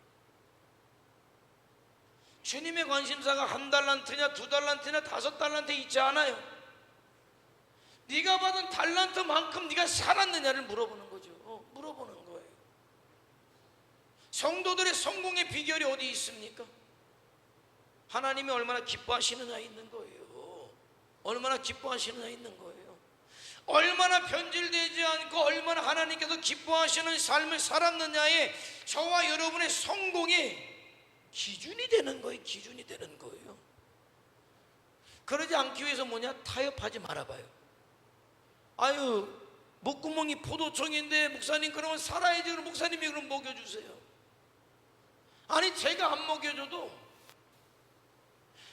주님의 관심사가 1달란트냐 2달란트냐 5달란트 있지 않아요. 네가 받은 달란트만큼 네가 살았느냐를 물어보는 거죠. 물어보는 거예요. 성도들의 성공의 비결이 어디 있습니까? 하나님이 얼마나 기뻐하시느냐 있는 거예요. 얼마나 기뻐하시느냐 있는 거예요. 얼마나 변질되지 않고 얼마나 하나님께서 기뻐하시는 삶을 살았느냐에 저와 여러분의 성공이 기준이 되는 거예요. 기준이 되는 거예요. 그러지 않기 위해서 뭐냐? 타협하지 말아봐요. 아유 목구멍이 포도청인데 목사님 그러면 살아야지. 그럼 목사님이 그럼 먹여주세요. 아니 제가 안 먹여줘도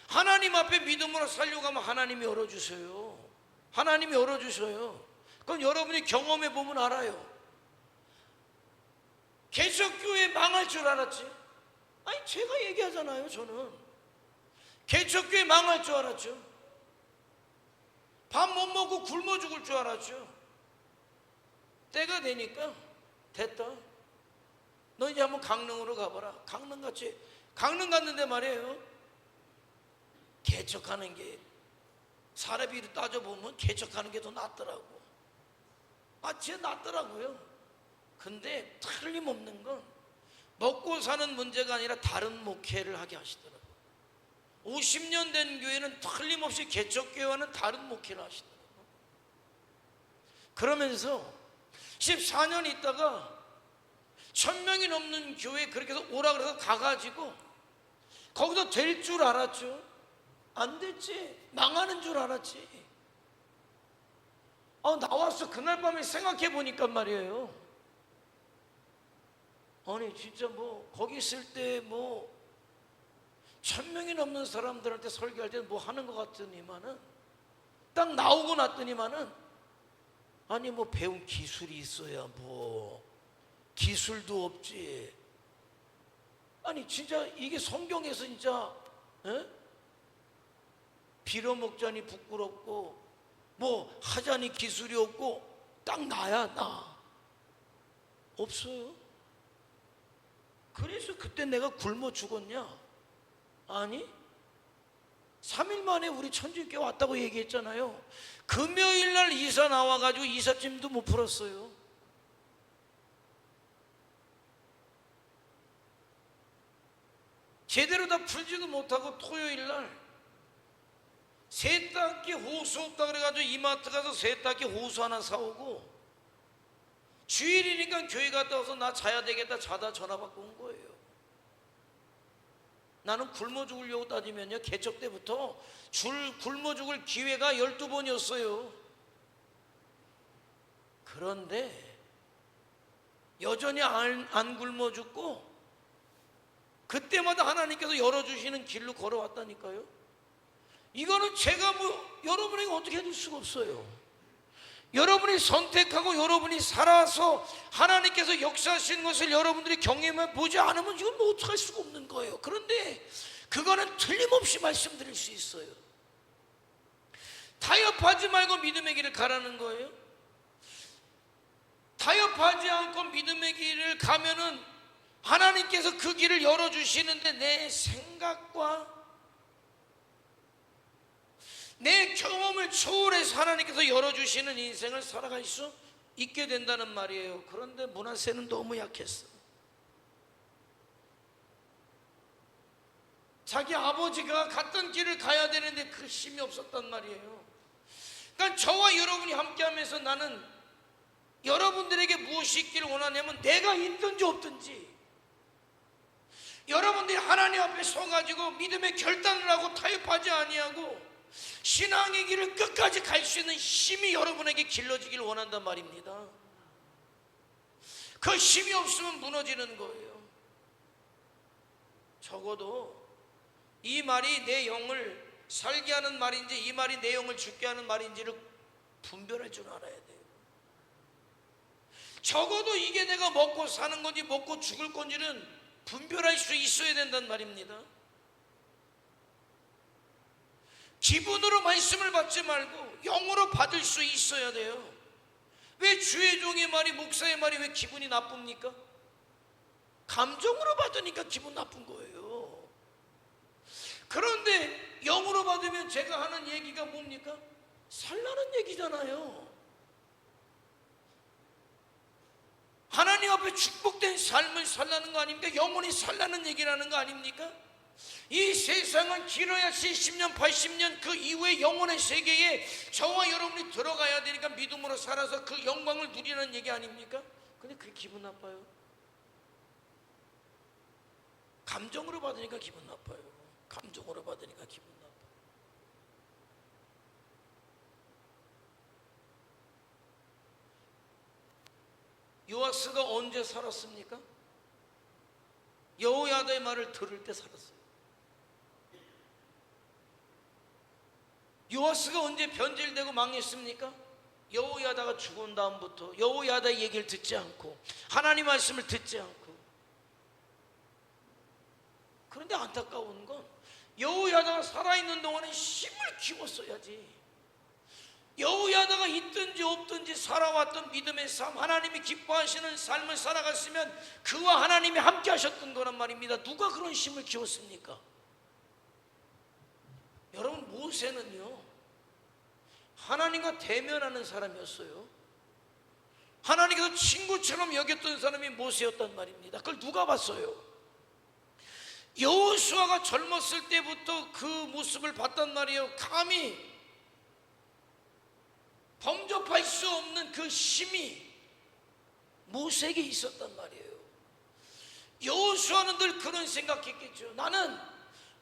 하나님 앞에 믿음으로 살려고 하면 하나님이 열어주세요. 하나님이 열어주셔요. 그럼 여러분이 경험해 보면 알아요. 개척교회 망할 줄 알았지? 아니 제가 얘기하잖아요. 저는 개척교회 망할 줄 알았죠. 밥 못 먹고 굶어 죽을 줄 알았죠. 때가 되니까 됐다. 너 이제 한번 강릉으로 가봐라. 강릉 갔는데 말이에요. 개척하는 게 사례비로 따져보면 개척하는 게 더 낫더라고. 진짜 낫더라고요. 근데 틀림없는 건 먹고 사는 문제가 아니라 다른 목회를 하게 하시더라고요. 50년 된 교회는 틀림없이 개척교회와는 다른 목회를 하시더라고요. 그러면서 14년 있다가 1000명이 넘는 교회 그렇게 해서 오라 그래서 가가지고 거기서 될 줄 알았죠. 안 됐지. 망하는 줄 알았지. 나와서 그날 밤에 생각해 보니까 말이에요. 아니 진짜 뭐 거기 있을 때 뭐 1000명이 넘는 사람들한테 설교할 때 뭐 하는 것 같더니만은 딱 나오고 났더니만은 아니 뭐 배운 기술이 있어야 뭐 기술도 없지. 아니 진짜 이게 성경에서 진짜 빌어먹자니 부끄럽고 뭐 하자니 기술이 없고 딱 나야 나. 없어요. 그래서 그때 내가 굶어 죽었냐? 아니 3일 만에 우리 천주교회 왔다고 얘기했잖아요. 금요일 날 이사 나와가지고 이삿짐도 못 풀었어요. 제대로 다 풀지도 못하고 토요일 날 세탁기 호수 없다 그래가지고 이마트 가서 세탁기 호수 하나 사오고, 주일이니까 교회 갔다 와서 나 자야 되겠다 자다 전화 받고 온 거예요. 나는 굶어 죽으려고 따지면요, 개척 때부터 굶어 죽을 기회가 12번이었어요. 그런데 여전히 안 굶어 죽고 그때마다 하나님께서 열어주시는 길로 걸어왔다니까요. 이거는 제가 여러분에게 어떻게 해줄 수가 없어요. 여러분이 선택하고 여러분이 살아서 하나님께서 역사하시는 것을 여러분들이 경험해 보지 않으면 이건 뭐 어떡할 수가 없는 거예요. 그런데 그거는 틀림없이 말씀드릴 수 있어요. 타협하지 말고 믿음의 길을 가라는 거예요. 타협하지 않고 믿음의 길을 가면은 하나님께서 그 길을 열어주시는데 내 생각과 내 경험을 초월해서 하나님께서 열어주시는 인생을 살아갈 수 있게 된다는 말이에요. 그런데 므낫세는 너무 약했어. 자기 아버지가 갔던 길을 가야 되는데 그 힘이 없었단 말이에요. 그러니까 저와 여러분이 함께하면서 나는 여러분들에게 무엇이 있기를 원하냐면, 내가 있든지 없든지 여러분들이 하나님 앞에 서가지고 믿음의 결단을 하고 타협하지 아니하고 신앙의 길을 끝까지 갈 수 있는 힘이 여러분에게 길러지길 원한단 말입니다. 그 힘이 없으면 무너지는 거예요. 적어도 이 말이 내 영을 살게 하는 말인지 이 말이 내 영을 죽게 하는 말인지를 분별할 줄 알아야 돼요. 적어도 이게 내가 먹고 사는 건지 먹고 죽을 건지는 분별할 수 있어야 된단 말입니다. 기분으로 말씀을 받지 말고 영으로 받을 수 있어야 돼요. 왜 주의 종의 말이, 목사의 말이 왜 기분이 나쁩니까? 감정으로 받으니까 기분 나쁜 거예요. 그런데 영으로 받으면 제가 하는 얘기가 뭡니까? 살라는 얘기잖아요. 하나님 앞에 축복된 삶을 살라는 거 아닙니까? 영원히 살라는 얘기라는 거 아닙니까? 이 세상은 길어야 70년 80년 그 이후에 영원의 세계에 저와 여러분이 들어가야 되니까 믿음으로 살아서 그 영광을 누리는 얘기 아닙니까? 근데 그게 기분 나빠요. 감정으로 받으니까 기분 나빠요. 감정으로 받으니까 기분 나빠요. 요아스가 언제 살았습니까? 여호야다의 말을 들을 때 살았어요. 요아스가 언제 변질되고 망했습니까? 여호야다가 죽은 다음부터 여호야다의 얘기를 듣지 않고 하나님 말씀을 듣지 않고. 그런데 안타까운 건 여호야다가 살아있는 동안에 힘을 키웠어야지. 여호야다가 있든지 없든지 살아왔던 믿음의 삶, 하나님이 기뻐하시는 삶을 살아갔으면 그와 하나님이 함께 하셨던 거란 말입니다. 누가 그런 힘을 키웠습니까? 여러분, 모세는요 하나님과 대면하는 사람이었어요. 하나님께서 친구처럼 여겼던 사람이 모세였단 말입니다. 그걸 누가 봤어요? 여호수아가 젊었을 때부터 그 모습을 봤단 말이에요. 감히 범접할 수 없는 그 힘이 모세에게 있었단 말이에요. 여호수아는 늘 그런 생각했겠죠. 나는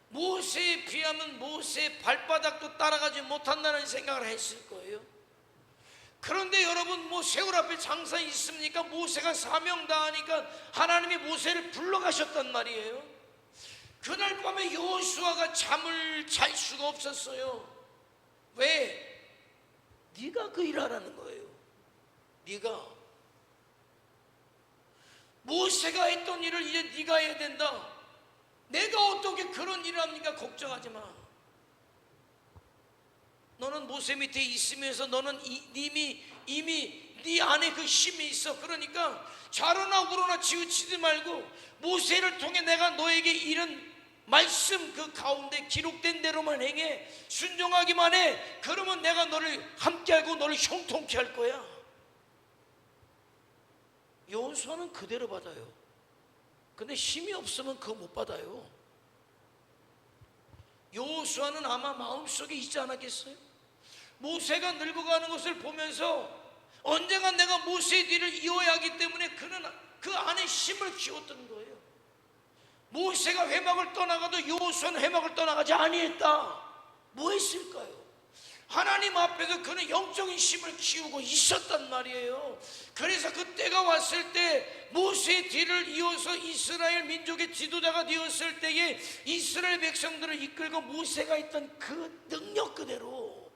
모세에 비하면 모세의 발바닥도 따라가지 못한다는 생각을 했을 거예요. 그런데 여러분, 뭐 세월 앞에 장사 있습니까? 모세가 사명 다하니까 하나님이 모세를 불러가셨단 말이에요. 그날 밤에 여호수아가 잠을 잘 수가 없었어요. 왜? 네가 그 일하라는 거예요. 네가 모세가 했던 일을 이제 네가 해야 된다. 내가 어떻게 그런 일을 합니까? 걱정하지 마. 너는 모세 밑에 있으면서 너는 이미 네 안에 그 힘이 있어. 그러니까 좌로나 우로나 치우치지 말고 모세를 통해 내가 너에게 이런 말씀 그 가운데 기록된 대로만 행해. 순종하기만 해. 그러면 내가 너를 함께하고 너를 형통케 할 거야. 여호수아는 그대로 받아요. 근데 힘이 없으면 그거 못 받아요. 여호수아는 아마 마음속에 있지 않았겠어요? 모세가 늙어가는 것을 보면서 언젠가 내가 모세의 뒤를 이어야 하기 때문에 그는 그 안에 힘을 키웠던 거예요. 모세가 회막을 떠나가도 여호수아는 회막을 떠나가지 아니했다. 뭐 했을까요? 하나님 앞에서 그는 영적인 힘을 키우고 있었단 말이에요. 그래서 그때가 왔을 때 모세의 뒤를 이어서 이스라엘 민족의 지도자가 되었을 때에 이스라엘 백성들을 이끌고 모세가 했던 그 능력 그대로,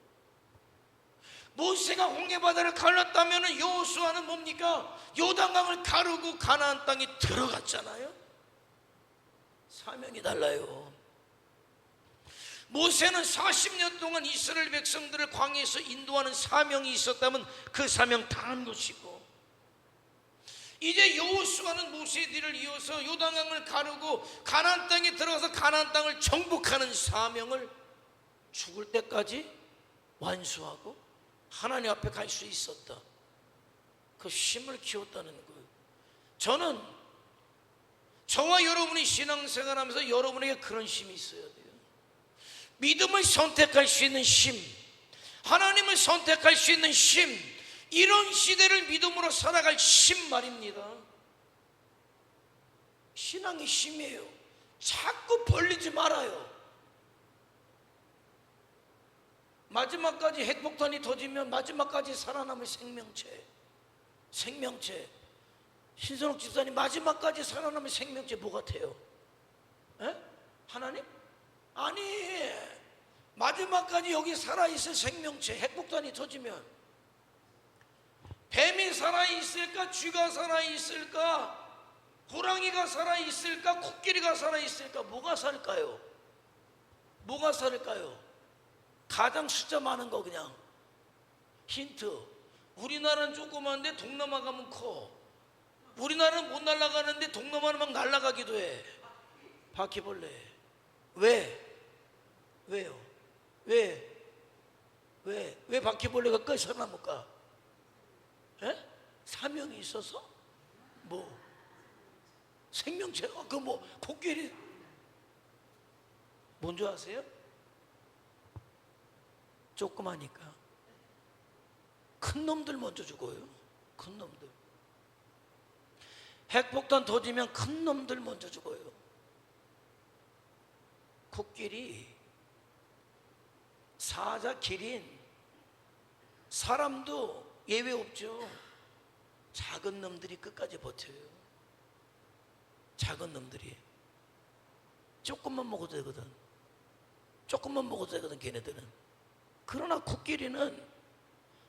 모세가 홍해바다를 갈랐다면 여호수아는 뭡니까? 요단강을 가르고 가나안 땅에 들어갔잖아요. 사명이 달라요. 모세는 40년 동안 이스라엘 백성들을 광야에서 인도하는 사명이 있었다면 그 사명 다 한 것이고, 이제 여호수아는 모세의 뒤를 이어서 요단강을 가르고 가나안 땅에 들어가서 가나안 땅을 정복하는 사명을 죽을 때까지 완수하고 하나님 앞에 갈 수 있었다. 그 힘을 키웠다는 거예요. 저는 저와 여러분이 신앙생활하면서 여러분에게 그런 힘이 있어야 돼요. 믿음을 선택할 수 있는 힘, 하나님을 선택할 수 있는 힘, 이런 시대를 믿음으로 살아갈 힘 말입니다. 신앙의 힘이에요. 자꾸 벌리지 말아요. 마지막까지 핵폭탄이 터지면 마지막까지 살아남을 생명체. 신선옥 집사님, 마지막까지 살아남을 생명체 뭐 같아요? 에? 하나님? 아니, 마지막까지 여기 살아있을 생명체, 핵폭탄이 터지면 뱀이 살아있을까? 쥐가 살아있을까? 호랑이가 살아있을까? 코끼리가 살아있을까? 뭐가 살까요? 뭐가 살까요? 가장 숫자 많은 거. 그냥 힌트, 우리나라는 조그만데 동남아 가면 커. 우리나라는 못 날아가는데 동남아는 막 날아가기도 해. 바퀴벌레. 왜요? 왜 바퀴벌레가 끝이 살아남을까? 사명이 있어서? 뭐 생명체가 뭐 코끼리 뭔지 아세요? 조그마니까 큰 놈들 먼저 죽어요. 큰 놈들. 핵폭탄 터지면 큰 놈들 먼저 죽어요. 코끼리, 사자, 기린, 사람도 예외 없죠. 작은 놈들이 끝까지 버텨요. 작은 놈들이 조금만 먹어도 되거든. 걔네들은. 그러나 코끼리는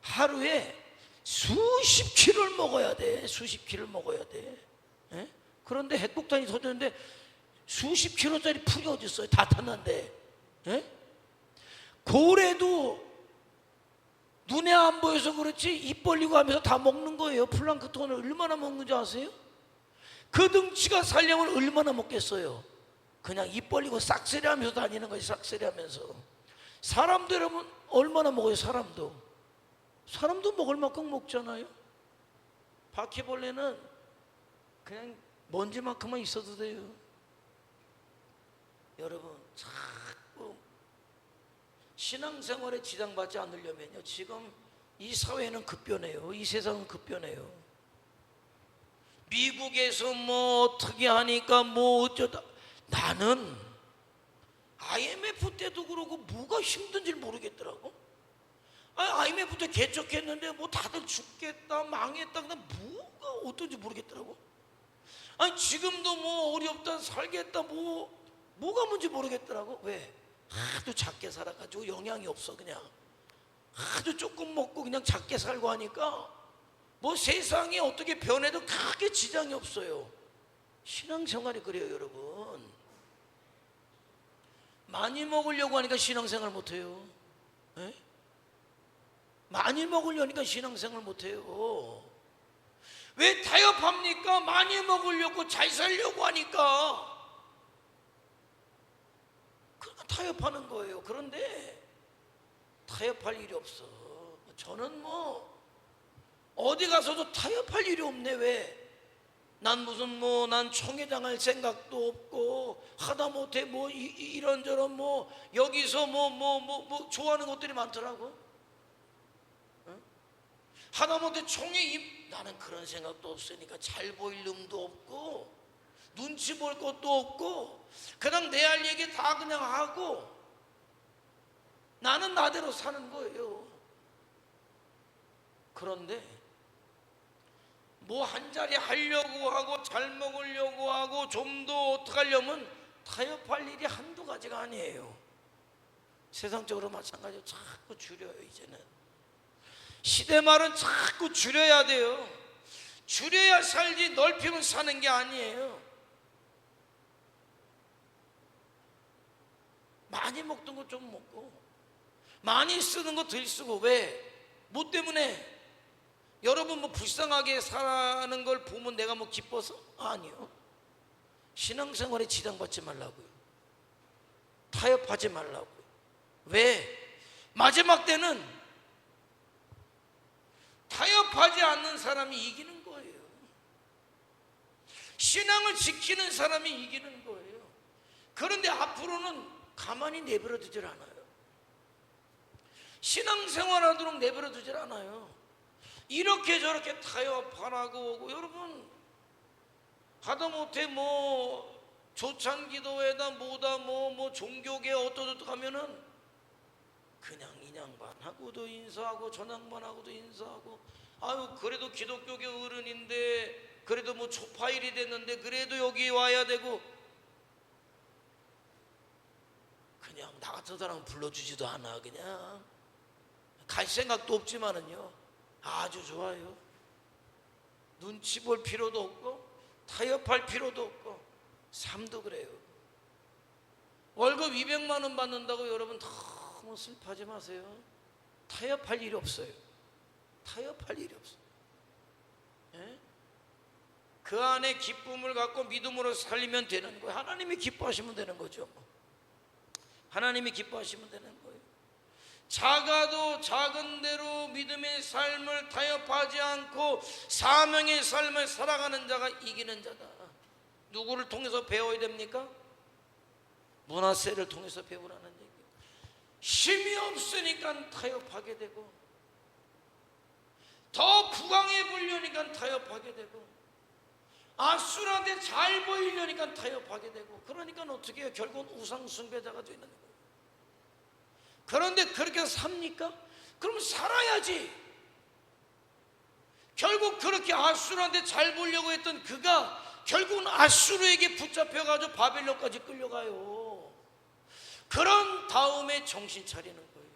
하루에 수십 킬로를 먹어야 돼. 그런데 핵폭탄이 터졌는데 수십 킬로짜리 풀이 어디 있어요? 다 탔는데. 고래도 눈에 안 보여서 그렇지 입 벌리고 하면서 다 먹는 거예요. 플랑크톤을 얼마나 먹는지 아세요? 그 등치가 살려면 얼마나 먹겠어요? 그냥 입 벌리고 싹쓸이 하면서 다니는 거예요. 싹쓸이 하면서. 사람도 여러분 얼마나 먹어요? 사람도 먹을 만큼 먹잖아요. 바퀴벌레는 그냥 먼지만큼만 있어도 돼요. 여러분, 자꾸 신앙생활에 지장받지 않으려면요, 지금 이 사회는 급변해요. 이 세상은 급변해요. 미국에서 뭐 어떻게 하니까 뭐 어쩌다. 나는 IMF 때도 그러고 뭐가 힘든지 모르겠더라고. IMF 때 개척했는데 뭐 다들 죽겠다, 망했다, 그냥 뭐가 어떤지 모르겠더라고. 지금도 뭐 어렵다, 살겠다, 뭐가 뭔지 모르겠더라고. 왜? 하도 작게 살아가지고 영양이 없어. 그냥 하도 조금 먹고 그냥 작게 살고 하니까 뭐 세상이 어떻게 변해도 크게 지장이 없어요. 신앙생활이 그래요, 여러분. 많이 먹으려고 하니까 신앙생활 못해요. 에? 많이 먹으려니까 신앙생활 못해요. 왜 타협합니까? 많이 먹으려고, 잘 살려고 하니까 그러니까 타협하는 거예요. 그런데 타협할 일이 없어. 저는 뭐 어디 가서도 타협할 일이 없네. 왜? 난 무슨 난 총회장 할 생각도 없고, 하다못해 이런저런 여기서 좋아하는 것들이 많더라고. 응? 하다못해 나는 그런 생각도 없으니까 잘 보일 놈도 없고 눈치 볼 것도 없고 그냥 내 할 얘기 다 그냥 하고 나는 나대로 사는 거예요. 그런데 한 자리 하려고 하고 잘 먹으려고 하고 좀 더 어떻게 하려면 타협할 일이 한두 가지가 아니에요. 세상적으로 마찬가지로 자꾸 줄여요. 이제는 시대말은 자꾸 줄여야 돼요. 줄여야 살지 넓히면 사는 게 아니에요. 많이 먹던 거 좀 먹고 많이 쓰는 거 덜 쓰고. 왜? 뭐 때문에? 여러분 불쌍하게 사는 걸 보면 내가 기뻐서? 아니요. 신앙생활에 지장받지 말라고요. 타협하지 말라고요. 왜? 마지막 때는 타협하지 않는 사람이 이기는 거예요. 신앙을 지키는 사람이 이기는 거예요. 그런데 앞으로는 가만히 내버려 두질 않아요. 신앙생활하도록 내버려 두질 않아요. 이렇게 저렇게 타협하라고 오고, 여러분 하다못해 조찬기도회다 뭐다 종교계 어떠저떠 가면은 그냥 인양반하고도 인사하고 전양반하고도 인사하고, 아유 그래도 기독교계 어른인데 그래도 초파일이 됐는데 그래도 여기 와야 되고, 그냥 나 같은 사람은 불러주지도 않아. 그냥 갈 생각도 없지만은요 아주 좋아요. 눈치 볼 필요도 없고 타협할 필요도 없고. 삶도 그래요. 월급 200만 원 받는다고 여러분 너무 슬퍼하지 마세요. 타협할 일이 없어요. 타협할 일이 없어요. 예? 그 안에 기쁨을 갖고 믿음으로 살리면 되는 거예요. 하나님이 기뻐하시면 되는 거죠. 하나님이 기뻐하시면 되는 거예요. 작아도 작은 대로 믿음의 삶을 타협하지 않고 사명의 삶을 살아가는 자가 이기는 자다. 누구를 통해서 배워야 됩니까? 문하세를 통해서 배우라는 얘기예요. 힘이 없으니까 타협하게 되고, 더 부강해 보이려니까 타협하게 되고, 아수라한테 잘 보이려니까 타협하게 되고, 그러니까 어떻게 해요? 결국은 우상 숭배자가 되는 거예요. 그런데 그렇게 삽니까? 그럼 살아야지. 결국 그렇게 아수르한테 잘 보려고 했던 그가 결국은 아수르에게 붙잡혀가지고 바벨론까지 끌려가요. 그런 다음에 정신 차리는 거예요.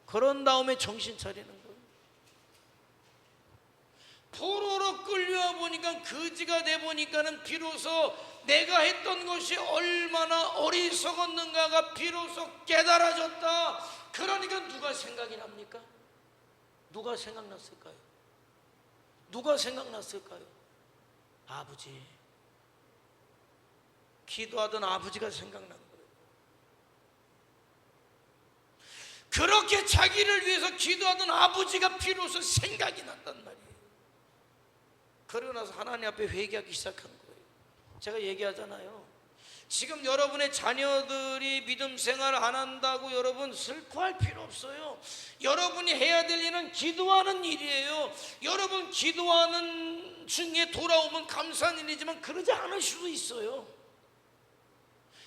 그런 다음에 정신 차리는 거예요. 포로로 끌려와 보니까 거지가 돼 보니까는 비로소 내가 했던 것이 얼마나 어리석었는가가 비로소 깨달아졌다. 그러니까 누가 생각이 납니까? 누가 생각났을까요? 누가 생각났을까요? 아버지. 기도하던 아버지가 생각난 거예요. 그렇게 자기를 위해서 기도하던 아버지가 비로소 생각이 났단 말이에요. 그러고 나서 하나님 앞에 회개하기 시작한 거예요. 제가 얘기하잖아요. 지금 여러분의 자녀들이 믿음 생활 안 한다고 여러분 슬퍼할 필요 없어요. 여러분이 해야 될 일은 기도하는 일이에요. 여러분 기도하는 중에 돌아오면 감사한 일이지만 그러지 않을 수도 있어요.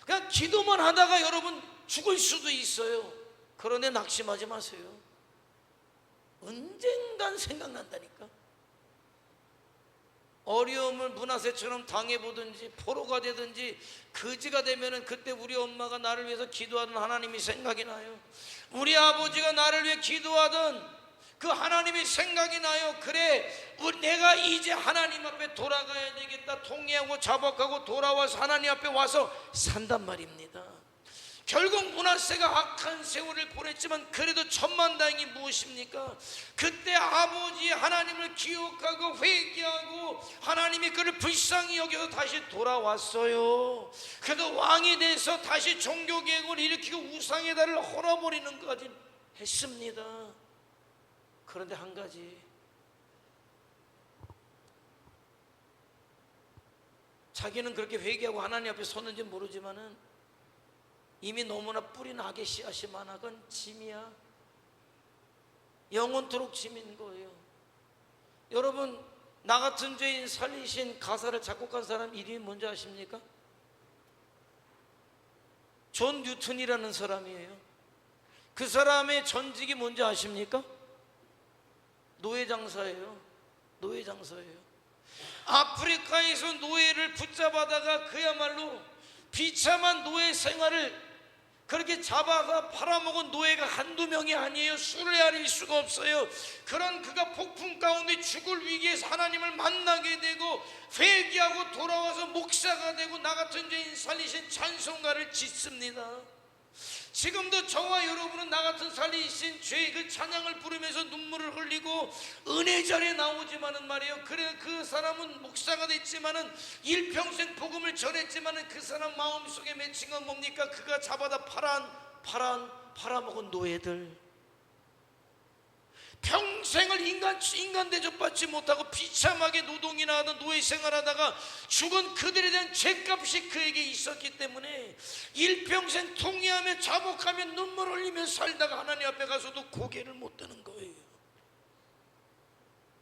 그냥 기도만 하다가 여러분 죽을 수도 있어요. 그런데 낙심하지 마세요. 언젠간 생각난다니까. 어려움을 문하세처럼 당해보든지 포로가 되든지 거지가 되면은 그때 우리 엄마가 나를 위해서 기도하던 하나님이 생각이 나요. 우리 아버지가 나를 위해 기도하던 그 하나님의 생각이 나요. 그래, 내가 이제 하나님 앞에 돌아가야 되겠다. 통회하고 자복하고 돌아와서 하나님 앞에 와서 산단 말입니다. 결국 므낫세가 악한 세월을 보냈지만 그래도 천만다행이 무엇입니까? 그때 아버지 하나님을 기억하고 회개하고 하나님이 그를 불쌍히 여겨서 다시 돌아왔어요. 그래도 왕이 돼서 다시 종교개혁을 일으키고 우상의 달을 헐어버리는 것까지 했습니다. 그런데 한 가지, 자기는 그렇게 회개하고 하나님 앞에 섰는지 모르지만은 이미 너무나 뿌리 나게 씨앗이 많아. 그건 짐이야. 영원토록 짐인 거예요. 여러분, 나 같은 죄인 살리신 가사를 작곡한 사람 이름이 뭔지 아십니까? 존 뉴턴이라는 사람이에요. 그 사람의 전직이 뭔지 아십니까? 노예장사예요. 노예장사예요. 아프리카에서 노예를 붙잡아다가 그야말로 비참한 노예 생활을 그렇게 잡아가 팔아먹은 노예가 한두 명이 아니에요. 수를 헤아릴 수가 없어요. 그런 그가 폭풍 가운데 죽을 위기에서 하나님을 만나게 되고 회개하고 돌아와서 목사가 되고 나 같은 죄인 살리신 찬송가를 짓습니다. 지금도 저와 여러분은 나 같은 살리신 죄의 그 찬양을 부르면서 눈물을 흘리고 은혜 자리에 나오지만은 말이에요. 그래, 그 사람은 목사가 됐지만은 일평생 복음을 전했지만은 그 사람 마음속에 맺힌 건 뭡니까? 그가 잡아다 팔아먹은 노예들, 평생을 인간 대접받지 못하고 비참하게 노동이나 하던 노예 생활하다가 죽은 그들에 대한 죄값이 그에게 있었기 때문에 일평생 통회하며 자복하며 눈물 흘리며 살다가 하나님 앞에 가서도 고개를 못 드는 거예요.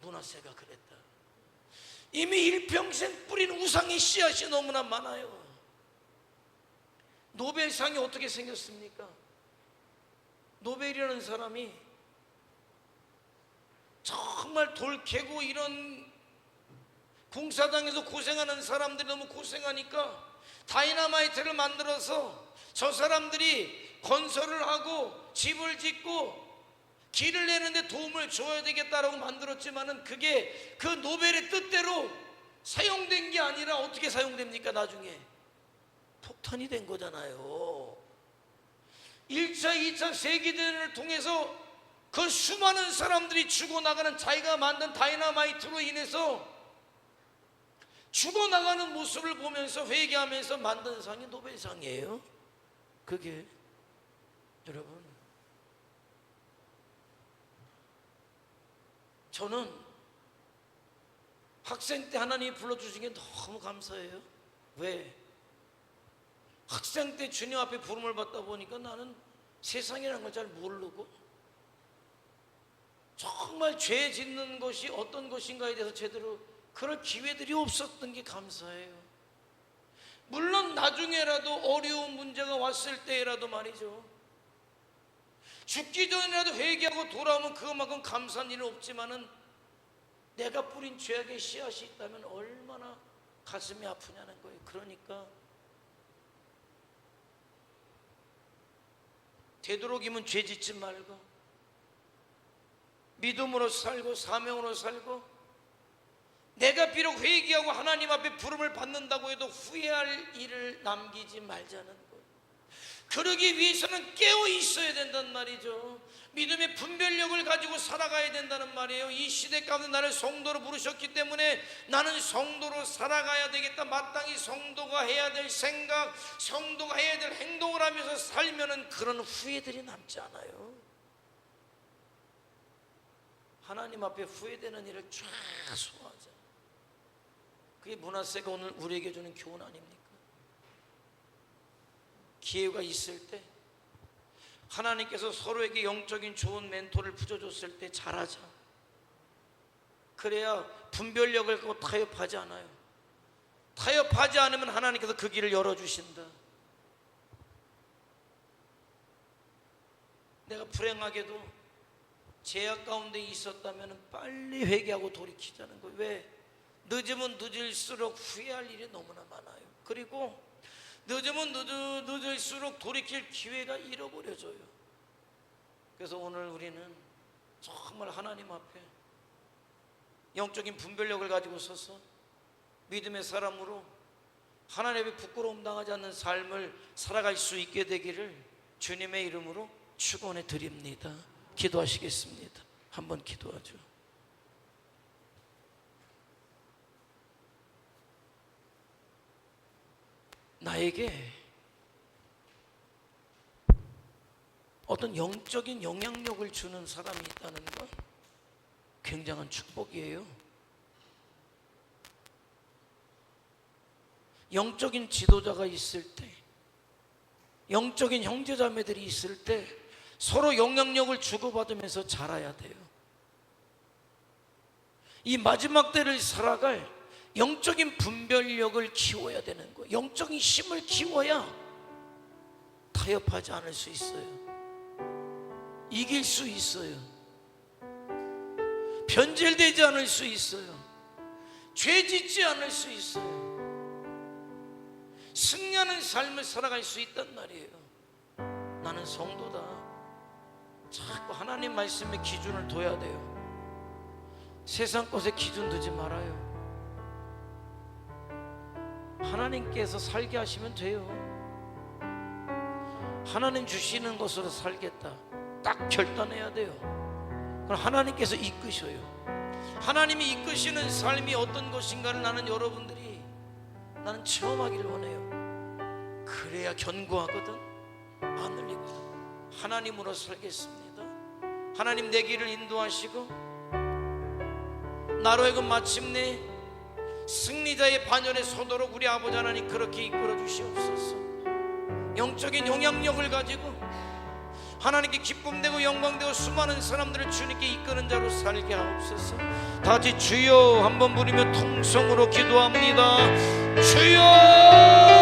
므낫세가 그랬다. 이미 일평생 뿌린 우상의 씨앗이 너무나 많아요. 노벨상이 어떻게 생겼습니까? 노벨이라는 사람이 정말 돌 캐고 이런 공사장에서 고생하는 사람들이 너무 고생하니까 다이너마이트를 만들어서 저 사람들이 건설을 하고 집을 짓고 길을 내는데 도움을 줘야 되겠다라고 만들었지만은 그게 그 노벨의 뜻대로 사용된 게 아니라 어떻게 사용됩니까? 나중에 폭탄이 된 거잖아요. 1차, 2차 세계대전을 통해서 그 수많은 사람들이 죽어나가는, 자기가 만든 다이너마이트로 인해서 죽어나가는 모습을 보면서 회개하면서 만든 상이 노벨상이에요. 그게 여러분, 저는 학생 때 하나님이 불러주신 게 너무 감사해요. 왜? 학생 때 주님 앞에 부름을 받다 보니까 나는 세상이라는 걸 잘 모르고 정말 죄 짓는 것이 어떤 것인가에 대해서 제대로 그럴 기회들이 없었던 게 감사해요. 물론 나중에라도 어려운 문제가 왔을 때라도 말이죠, 죽기 전이라도 회개하고 돌아오면 그것만큼 감사한 일은 없지만은 내가 뿌린 죄악의 씨앗이 있다면 얼마나 가슴이 아프냐는 거예요. 그러니까 되도록이면 죄 짓지 말고 믿음으로 살고 사명으로 살고, 내가 비록 회개하고 하나님 앞에 부름을 받는다고 해도 후회할 일을 남기지 말자는 거예요. 그러기 위해서는 깨어 있어야 된단 말이죠. 믿음의 분별력을 가지고 살아가야 된다는 말이에요. 이 시대 가운데 나를 성도로 부르셨기 때문에 나는 성도로 살아가야 되겠다. 마땅히 성도가 해야 될 생각, 성도가 해야 될 행동을 하면서 살면은 그런 후회들이 남지 않아요. 하나님 앞에 후회되는 일을 최소화하자. 그게 므낫세가 오늘 우리에게 주는 교훈 아닙니까? 기회가 있을 때 하나님께서 서로에게 영적인 좋은 멘토를 붙여줬을 때 잘하자. 그래야 분별력을 갖고 타협하지 않아요. 타협하지 않으면 하나님께서 그 길을 열어주신다. 내가 불행하게도 죄악 가운데 있었다면 빨리 회개하고 돌이키자는 거예요. 왜? 늦으면 늦을수록 후회할 일이 너무나 많아요. 그리고 늦으면 늦을수록 돌이킬 기회가 잃어버려져요. 그래서 오늘 우리는 정말 하나님 앞에 영적인 분별력을 가지고 서서 믿음의 사람으로 하나님 앞에 부끄러움 당하지 않는 삶을 살아갈 수 있게 되기를 주님의 이름으로 축원해 드립니다. 기도하시겠습니다. 한번 기도하죠. 나에게 어떤 영적인 영향력을 주는 사람이 있다는 건 굉장한 축복이에요. 영적인 지도자가 있을 때, 영적인 형제자매들이 있을 때 서로 영향력을 주고받으면서 자라야 돼요. 이 마지막 때를 살아갈 영적인 분별력을 키워야 되는 거예요. 영적인 힘을 키워야 타협하지 않을 수 있어요. 이길 수 있어요. 변질되지 않을 수 있어요. 죄 짓지 않을 수 있어요. 승리하는 삶을 살아갈 수 있단 말이에요. 나는 성도다. 자꾸 하나님 말씀의 기준을 둬야 돼요. 세상 것에 기준 두지 말아요. 하나님께서 살게 하시면 돼요. 하나님 주시는 것으로 살겠다, 딱 결단해야 돼요. 그럼 하나님께서 이끄셔요. 하나님이 이끄시는 삶이 어떤 것인가를 나는 체험하기를 원해요. 그래야 견고하거든, 안 흘리거든. 하나님으로 살겠습니다. 하나님 내 길을 인도하시고 나로 하여금 마침내 승리자의 반열에 서도록 우리 아버지 하나님 그렇게 이끌어 주시옵소서. 영적인 영향력을 가지고 하나님께 기쁨되고 영광되고 수많은 사람들을 주님께 이끄는 자로 살게 하옵소서. 다 같이 주여 한번 부르며 통성으로 기도합니다. 주여.